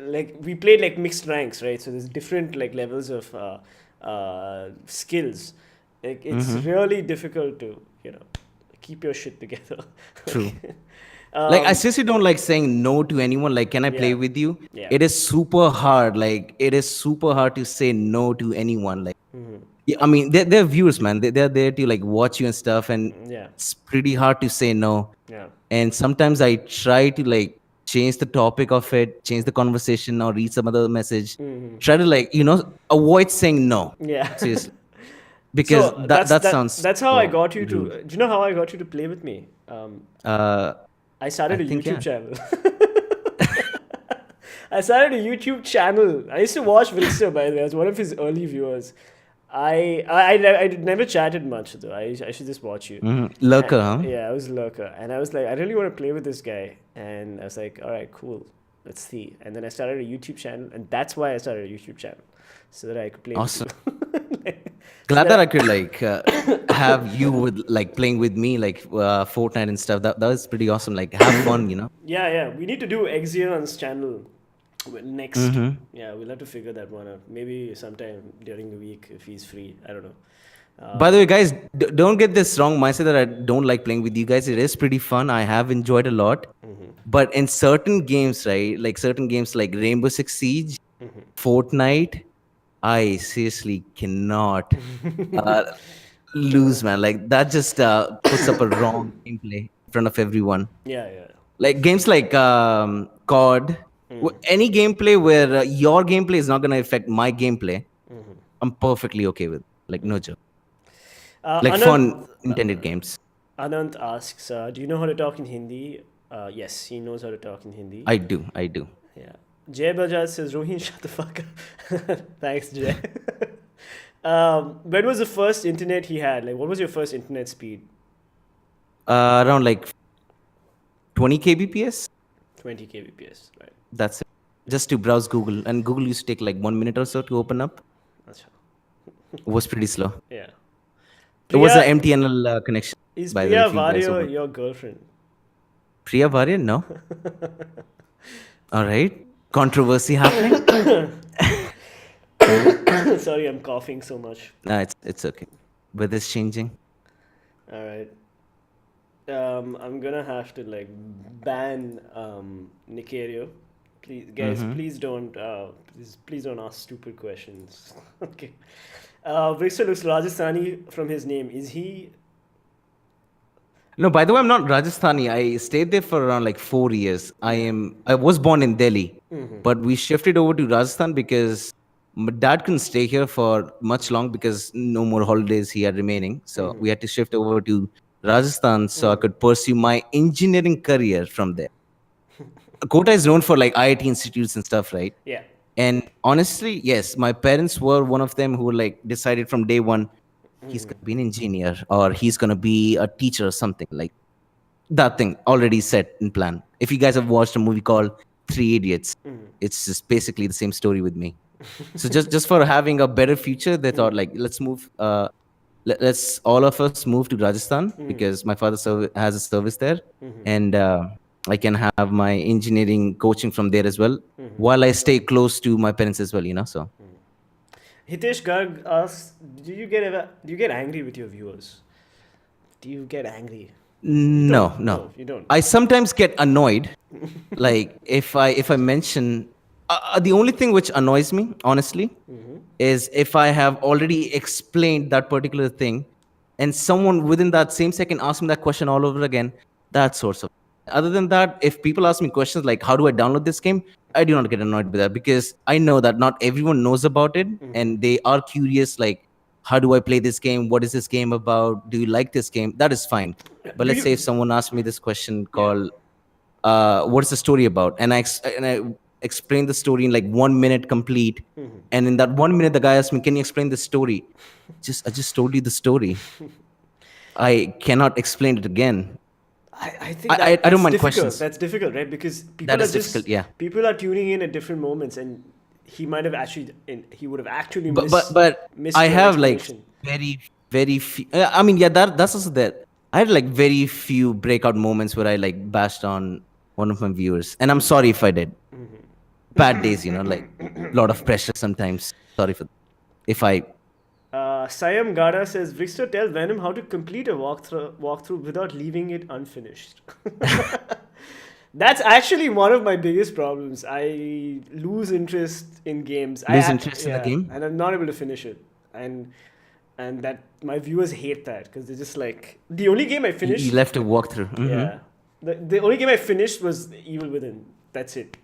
like we played like mixed ranks, right? So there's different like levels of skills. Like it's really difficult to keep your shit together. True. Like I seriously don't like saying no to anyone. Like, can I play Yeah. with you? Yeah. It is super hard. Like, it is super hard to say no to anyone. Like, yeah, I mean, they're viewers, man. They're there to like watch you and stuff, and Yeah. it's pretty hard to say no. Yeah. And sometimes I try to like change the topic of it, change the conversation, or read some other message. Try to like avoid saying no. Yeah. Seriously, because So that sounds. that's how I so got you to. rude. Do you know how I got you to play with me? I started a think, YouTube yeah. channel. I started a YouTube channel. I used to watch Vrikster, by the way. I was one of his early viewers. I never chatted much though. I should just watch you. Lurker, huh? Yeah, I was lurker, and I was like, I really want to play with this guy, and I was like, all right, cool, let's see. And then I started a YouTube channel, and that's why I started a YouTube channel, so that I could play. Awesome. With you. Glad that I could like have you with like playing with me like Fortnite and stuff. That was pretty awesome. Like have fun, Yeah, we need to do Xeon's channel next. Yeah, we'll have to figure that one out. Maybe sometime during the week if he's free. I don't know. By the way, guys, don't get this wrong mindset that I don't like playing with you guys. It is pretty fun. I have enjoyed a lot. But in certain games, right, like certain games like Rainbow Six Siege, Fortnite, I seriously cannot lose, man. Like that just puts up a wrong gameplay in front of everyone. Yeah. Like games like COD, any gameplay where your gameplay is not going to affect my gameplay, I'm perfectly okay with. Like no joke. Like Anand, fun intended games. Anand asks, do you know how to talk in Hindi? Yes, he knows how to talk in Hindi. I do. Yeah. Jay Bajaj says, Rohin, shut the fuck up. Thanks, Jay. When was the first internet he had? Like, what was your first internet speed? Around like 20 kbps. 20 kbps, right? That's it. Just to browse Google, and Google used to take like 1 minute or so to open up. Achha. It was pretty slow. Yeah. It was an MTNL connection. Is by the Priya way, if you guys Vario open. your girlfriend? Priya Varia? No. All right. Controversy happening. Sorry, I'm coughing so much. No, it's okay. Weather's changing. All right. I'm gonna have to like ban Nicario. Please, guys, please don't ask stupid questions. Okay. Vrikster looks Rajasthani from his name. Is he? No, by the way, I'm not Rajasthani. I stayed there for around like 4 years. I was born in Delhi, but we shifted over to Rajasthan because my dad couldn't stay here for much long because no more holidays he had remaining. So we had to shift over to Rajasthan so I could pursue my engineering career from there. Kota is known for like IIT institutes and stuff, right? Yeah. And honestly, yes, my parents were one of them who like decided from day one, he's going to be an engineer or he's going to be a teacher or something like that thing already set in plan. If you guys have watched a movie called Three Idiots, it's just basically the same story with me. So just for having a better future, they thought like, let's move, let's all of us move to Rajasthan because my father has a service there. And I can have my engineering coaching from there as well, while I stay close to my parents as well, so. Hitesh Garg asks, do you get angry with your viewers? do you get angry? No, No, no. you don't. I sometimes get annoyed. Like if I mention the only thing which annoys me, honestly, is if I have already explained that particular thing, and someone within that same second asks me that question all over again. That sorts of. Other than that, if people ask me questions like how do I download this game, I do not get annoyed with that because I know that not everyone knows about it, and they are curious. Like, how do I play this game? What is this game about? Do you like this game? That is fine. But Do let's say if you? someone asked me this question Yeah. called what's the story about, and I explain the story in like 1 minute complete, and in that 1 minute the guy asked me, can you explain the story? I just told you the story. I cannot explain it again. I think I don't that's mind difficult. questions. That's difficult, right? Because That is difficult, yeah. people are tuning in at different moments, and he might have actually he would have actually But missed I your have like explanation. very few. I mean, yeah, that's also that. I had like very few breakout moments where I like bashed on one of my viewers, and I'm sorry if I did. Bad days, like a lot of pressure sometimes. Sorry for if I. Sayam Gada says, Vrikster, tell Venom how to complete a walkthrough without leaving it unfinished. That's actually one of my biggest problems. I lose interest in games. Lose interest in the game? and I'm not able to finish it. And that my viewers hate that because they're just like the only game I finished. You left a walkthrough. Mhm. Yeah, the only game I finished was Evil Within. That's it.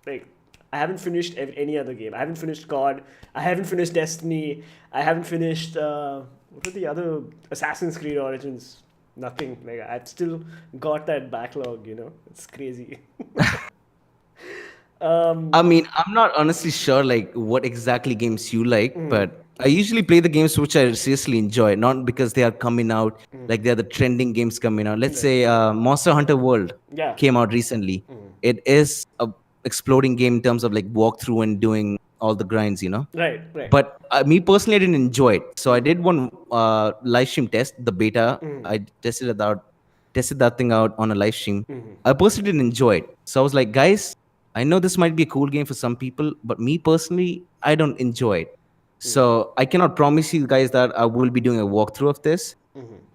Like I haven't finished any other game. I haven't finished COD. I haven't finished Destiny. I haven't finished what are the other Assassin's Creed Origins? Nothing. Like I've still got that backlog. It's crazy. I mean, I'm not honestly sure like what exactly games you like, but I usually play the games which I seriously enjoy, not because they are coming out like they're the trending games coming out. Let's say Monster Hunter World Yeah. came out recently. It is a exploding game in terms of like walkthrough and doing all the grinds. Right. Right. But me personally, I didn't enjoy it. So I did one live stream test, the beta. I tested that thing out on a live stream. I personally didn't enjoy it. So I was like, guys, I know this might be a cool game for some people, but me personally, I don't enjoy it. So I cannot promise you guys that I will be doing a walkthrough of this.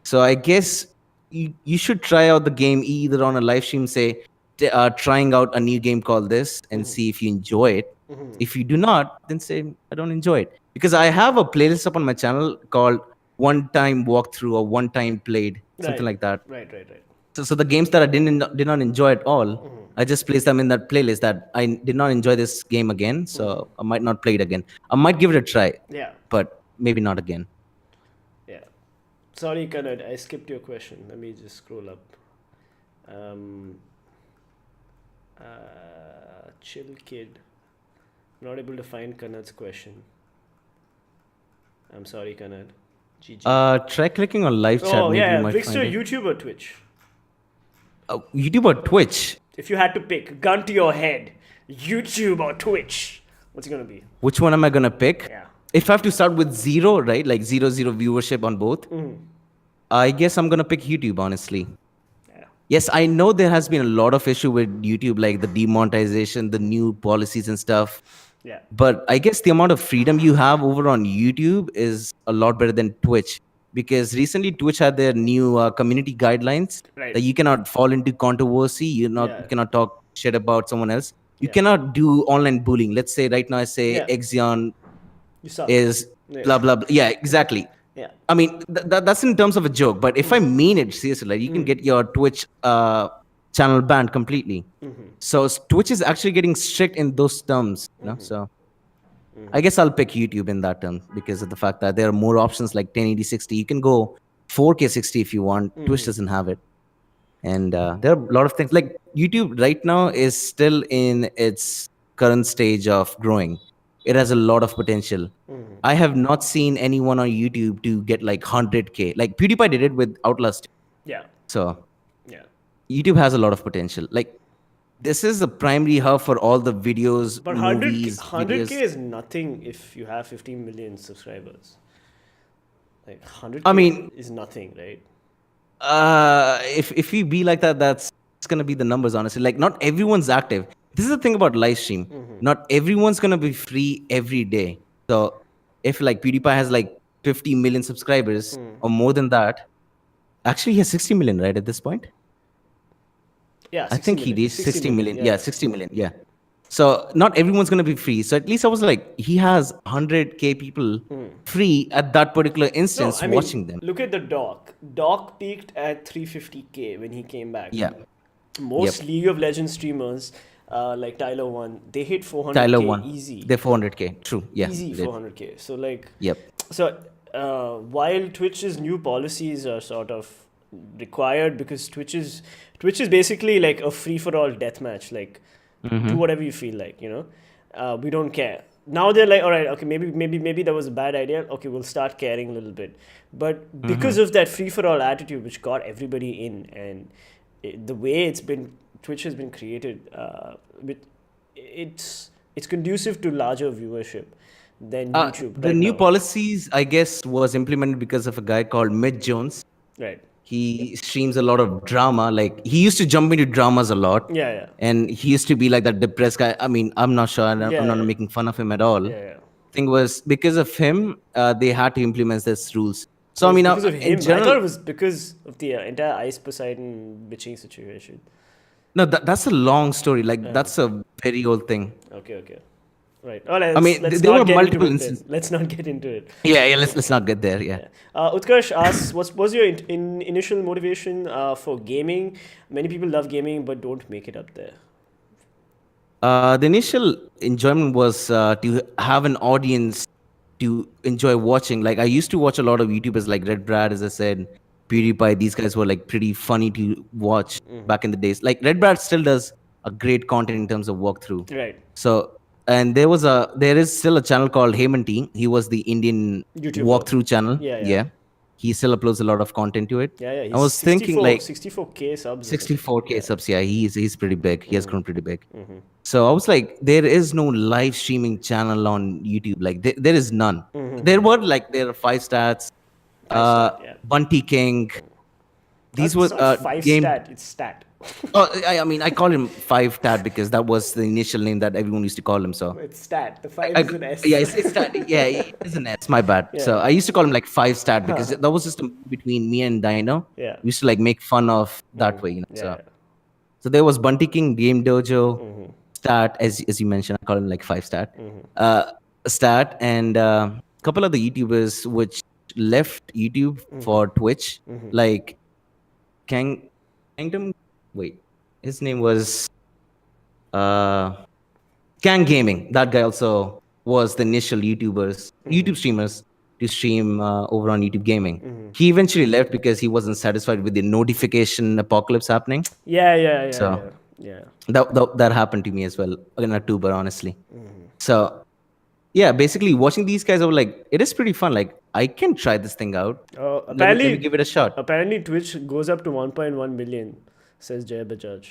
So I guess you should try out the game either on a live stream, say trying out a new game called this, and see if you enjoy it. If you do not, then say I don't enjoy it. Because I have a playlist up on my channel called One Time Walkthrough or One Time Played, something like that. Right. So the games that I did not enjoy at all, I just placed them in that playlist that I did not enjoy this game again, so I might not play it again. I might give it a try, Yeah. but maybe not again. Yeah. Sorry, Kannad, I skipped your question. Let me just scroll up. Chill kid. Not able to find Kannad's question. I'm sorry, Kannad. GG. Try clicking on live chat. Maybe you might Vrikster, find it. YouTube or Twitch? YouTube or Twitch? If you had to pick, gun to your head, YouTube or Twitch, what's it gonna be? Which one am I gonna pick? Yeah. If I have to start with zero, right? Like zero viewership on both. I guess I'm gonna pick YouTube, honestly. Yeah. Yes, I know there has been a lot of issue with YouTube, like the demonetization, the new policies and stuff. Yeah. But I guess the amount of freedom you have over on YouTube is a lot better than Twitch. Because recently Twitch had their new community guidelines Right. that you cannot fall into controversy. You cannot talk shit about someone else. You cannot do online bullying. Let's say right now I say Exion You suck. is blah blah blah. Yeah, exactly. Yeah. I mean that's in terms of a joke, but if I mean it seriously, like you can get your Twitch channel banned completely. So Twitch is actually getting strict in those terms. So I guess I'll pick YouTube in that term because of the fact that there are more options like 1080 60. You can go 4K 60 if you want. Twitch doesn't have it. And there are a lot of things like YouTube right now is still in its current stage of growing. It has a lot of potential. I have not seen anyone on YouTube to get like 100K. Like PewDiePie did it with Outlast. Yeah. So Yeah. YouTube has a lot of potential. Like this is the primary hub for all the videos, But movies, 100K videos. is nothing if you have 15 million subscribers. Like 100K I mean, is nothing, right? if we be like that, that's gonna be the numbers, honestly. Like not everyone's active. This is the thing about live stream. Not everyone's gonna be free every day. So if like PewDiePie has like 50 million subscribers or more than that, Actually, he has 60 million, right, at this point? Yeah, I 60 think he million. reached 60 60 million. million. Yeah, Yeah, yeah. 60 million. Yeah. So not everyone's going to be free. So at least I was like, he has 100K people free at that particular No, instance I mean, watching them. look at the Doc. Doc peaked at 350K when he came back. Yeah. Most Yep. League of Legends streamers, like Tyler One, they hit Tyler 400K won. easy. They're 400K. True. Yeah. Easy They did. 400K. So, like, Yep. so while Twitch's new policies are sort of required because Twitch is basically like a free for all deathmatch. Like, do whatever you feel like, we don't care. Now they're like, all right, okay, maybe that was a bad idea. Okay, we'll start caring a little bit. But because of that free for all attitude, which got everybody in, and the way Twitch has been created, it's conducive to larger viewership than YouTube The right new now. policies, I guess, was implemented because of a guy called Mid Jones. Right. He streams a lot of drama. Like he used to jump into dramas a lot. Yeah, yeah. And he used to be like that depressed guy. I mean, I'm not sure. And I'm Yeah, not yeah. making fun of him at all. Yeah, yeah. Thing was because of him, they had to implement this rules. So Oh, I it's mean, because of in him. I thought general, it was because of the entire Ice Poseidon bitching situation. no, that's a long story. Like that's a very old thing. Okay. Right. Oh, I let's mean, let's there were not get into multiple it then. instances. Let's not get into it. Yeah. Let's not get there. Yeah. Utkarsh asks, what was your initial motivation for gaming? Many people love gaming but don't make it up there. The initial enjoyment was to have an audience to enjoy watching. Like I used to watch a lot of YouTubers like Red Brad, as I said, PewDiePie. These guys were like pretty funny to watch back in the days. Like Red Brad still does a great content in terms of walkthrough. Right. So and there is still a channel called Heyman. He was the Indian YouTuber. walkthrough channel. Yeah. Yeah. He still uploads a lot of content to it. Yeah. I He's was thinking like 64K subs or something. 64K subs. Yeah, he's pretty big. He has grown pretty big. So I was like, there is no live streaming channel on YouTube. Like there is none. There are five stats, Five stat, yeah. Bunty King. These were It's not five game. stat, it's stat. Oh, I mean, I call him Five Stat because that was the initial name that everyone used to call him. So It's stat. The five is an S. yeah, it's stat. Yeah, it is an S. My bad. So I used to call him like Five Stat because that was just between me and Dino. Yeah. We used to like make fun of that way, Yeah. So there was Bunty King, Game Dojo, Stat, as you mentioned. I call him like Five Stat, Stat, and a couple of the YouTubers which left YouTube for Twitch, like Kingdom. Wait, his name was Kang Gaming. That guy also was the initial YouTube streamers to stream over on YouTube Gaming. He eventually left because he wasn't satisfied with the notification apocalypse happening. Yeah. So Yeah. that happened to me as well in a tuber, honestly. So yeah, basically watching these guys, I was like, it is pretty fun. Like I can try this thing out. Let me give it a shot. Apparently, Twitch goes up to 1.1 million, says Jay Bajaj.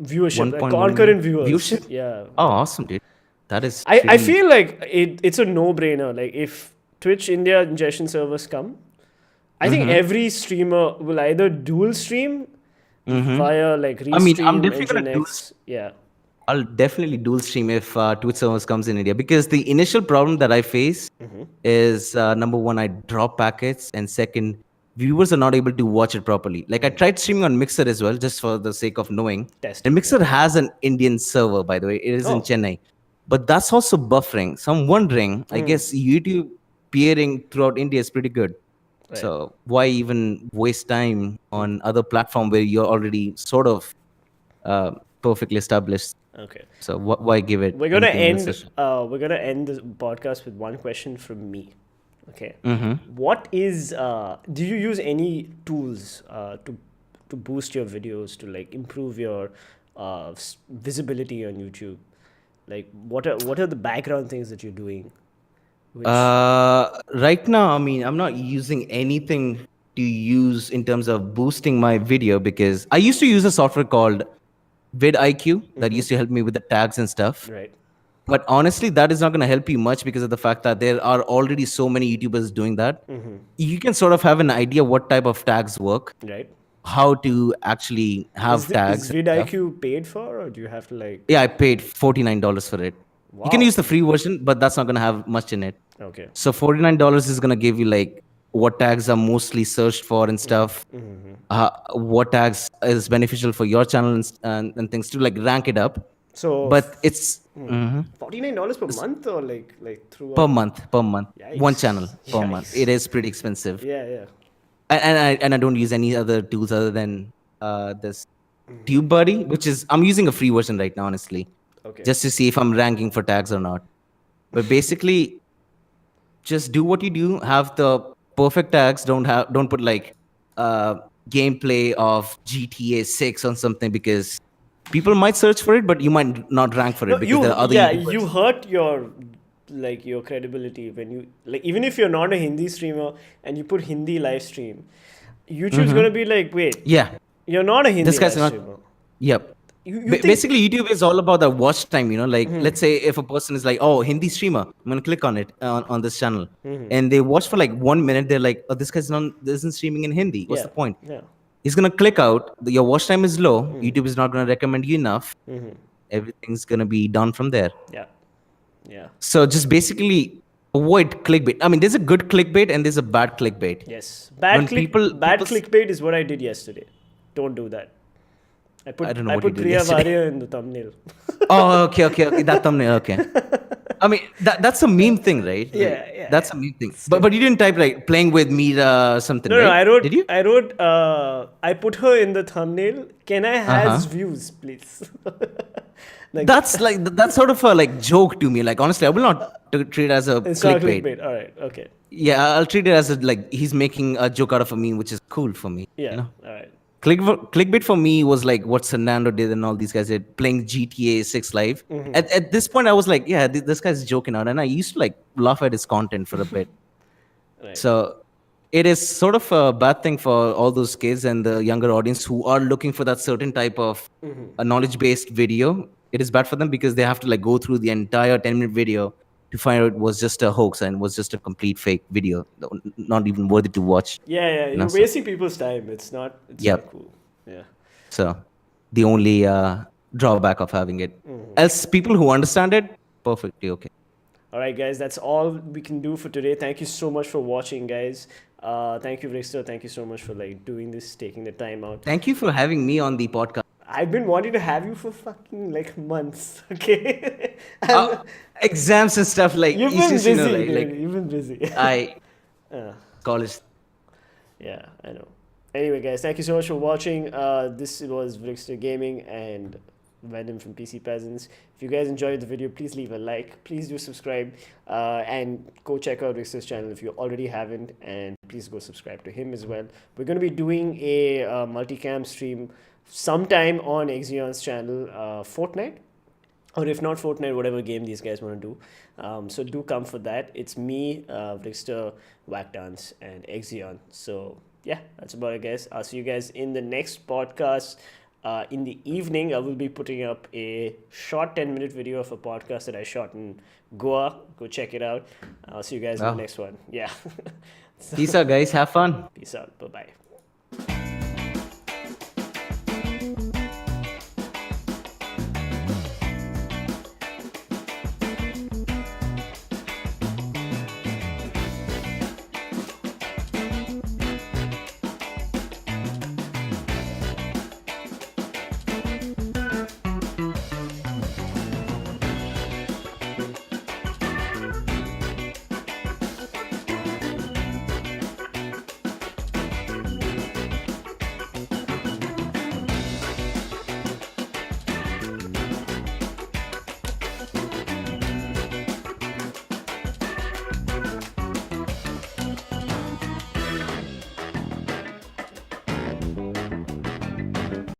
Viewership, 1.1 concurrent viewers. viewership? Yeah. Oh, awesome, dude. That is. I pretty- feel like it's a no-brainer. Like if Twitch India ingestion servers come, I think every streamer will either dual stream via like restream, I mean, I'm definitely gonna Nginx. Yeah. I'll definitely dual stream if Twitch servers comes in India because the initial problem that I face is number one, I drop packets, and second, viewers are not able to watch it properly. Like I tried streaming on Mixer as well, just for the sake of knowing. Testing, And Mixer has an Indian server, by the way. It is in Chennai, but that's also buffering. So I'm wondering. I guess YouTube peering throughout India is pretty good. Right. So why even waste time on other platform where you're already sort of perfectly established? Okay. So why give it? We're gonna anything end. else? We're gonna end this podcast with one question from me. Okay. Mm-hmm. What is? Do you use any tools to boost your videos to like improve your visibility on YouTube? Like what are the background things that you're doing? Which, Right now, I mean, I'm not using anything to use in terms of boosting my video because I used to use a software called vidIQ that used to help me with the tags and stuff. right. But honestly, that is not going to help you much because of the fact that there are already so many YouTubers doing that. You can sort of have an idea what type of tags work, Right. how to actually have tags. Is vidIQ paid for, or do you have to like? Yeah, I paid $49 for it. You can Wow. use the free version, but that's not going to have much in it. Okay. So $49 is going to give you like what tags are mostly searched for and stuff. What tags is beneficial for your channel and things to like rank it up. So But it's $49 per month or like per throughout? month, one channel Yikes! per month. It Yikes! is pretty expensive. Yeah, yeah. And I don't use any other tools other than this TubeBuddy, which is I'm using a free version right now, honestly, Okay. just to see if I'm ranking for tags or not. But basically, just do what you do. Have the perfect tags. Don't put like uh, gameplay of GTA 6 on something because people might search for it, but you might not rank for No, it because there are other you YouTubers. hurt your credibility when you like, even if you're not a Hindi streamer and you put Hindi live stream, YouTube's gonna be like, wait, Yeah, you're not a this Hindi guy's live not. streamer. Yep. You think Basically, YouTube is all about the watch time. Like let's say if a person is like, oh, Hindi streamer, I'm gonna click on it on this channel, and they watch for like 1 minute. They're like, oh, this guy's not isn't streaming in Hindi. What's yeah, the point? yeah. He's gonna click out. Your watch time is low. YouTube is not gonna recommend you enough. Everything's gonna be done from there. Yeah. Yeah. So just basically avoid clickbait. I mean, there's a good clickbait and there's a bad clickbait. Yes. When people Bad clickbait is what I did yesterday. Don't do that. I don't know what you put did Priya yesterday. Varia in the thumbnail. Oh, okay. That thumbnail, okay. I mean, that's a meme thing, right? Yeah, Like, yeah, that's a meme thing. But you didn't type like playing with Mira something, No, right? no, Did you? I wrote, I put her in the thumbnail. Can I has views, please? Like, That's sort of a like joke to me. Like honestly, I will not treat it as a it's not clickbait. clickbait. All right, okay. Yeah, I'll treat it as a, like he's making a joke out of a meme, which is cool for me. Yeah, all right. Clickbait for me was like what Fernando did and all these guys did, playing GTA 6 live. At this point, I was like, yeah, this guy's joking out, and I used to like laugh at his content for a bit. Right. So it is sort of a bad thing for all those kids and the younger audience who are looking for that certain type of a knowledge-based video. It is bad for them because they have to like go through the entire 10-minute video to find out it was just a hoax and was just a complete fake video, not even worthy to watch. Yeah, you're So- wasting people's time. It's not Yep. cool. Yeah. So the only drawback of having it. Else, people who understand it, perfectly okay. All right, guys, that's all we can do for today. Thank you so much for watching, guys. Thank you, Vrikster. Thank you so much for like doing this, taking the time out. Thank you for having me on the podcast. I've been wanting to have you for fucking like months. Okay. Exams and stuff like You've you been just, busy, you know, dude. like You've been busy. I college. Yeah, I know. Anyway, guys, thank you so much for watching. This was Vrikster Gaming and Venom from PC Peasants. If you guys enjoyed the video, please leave a like. Please do subscribe and go check out Vrikster's channel if you already haven't. And please go subscribe to him as well. We're going to be doing a multicam stream sometime on Exion's channel, Fortnite. Or if not Fortnite, whatever game these guys want to do. So do come for that. It's me, Vrikster, Whackdance, and Exion. So yeah, that's about it, guys. I'll see you guys in the next podcast. In the evening, I will be putting up a short 10-minute video of a podcast that I shot in Goa. Go check it out. I'll see you guys in the next one. Yeah. Peace out, guys. Have fun. Peace out. Bye-bye.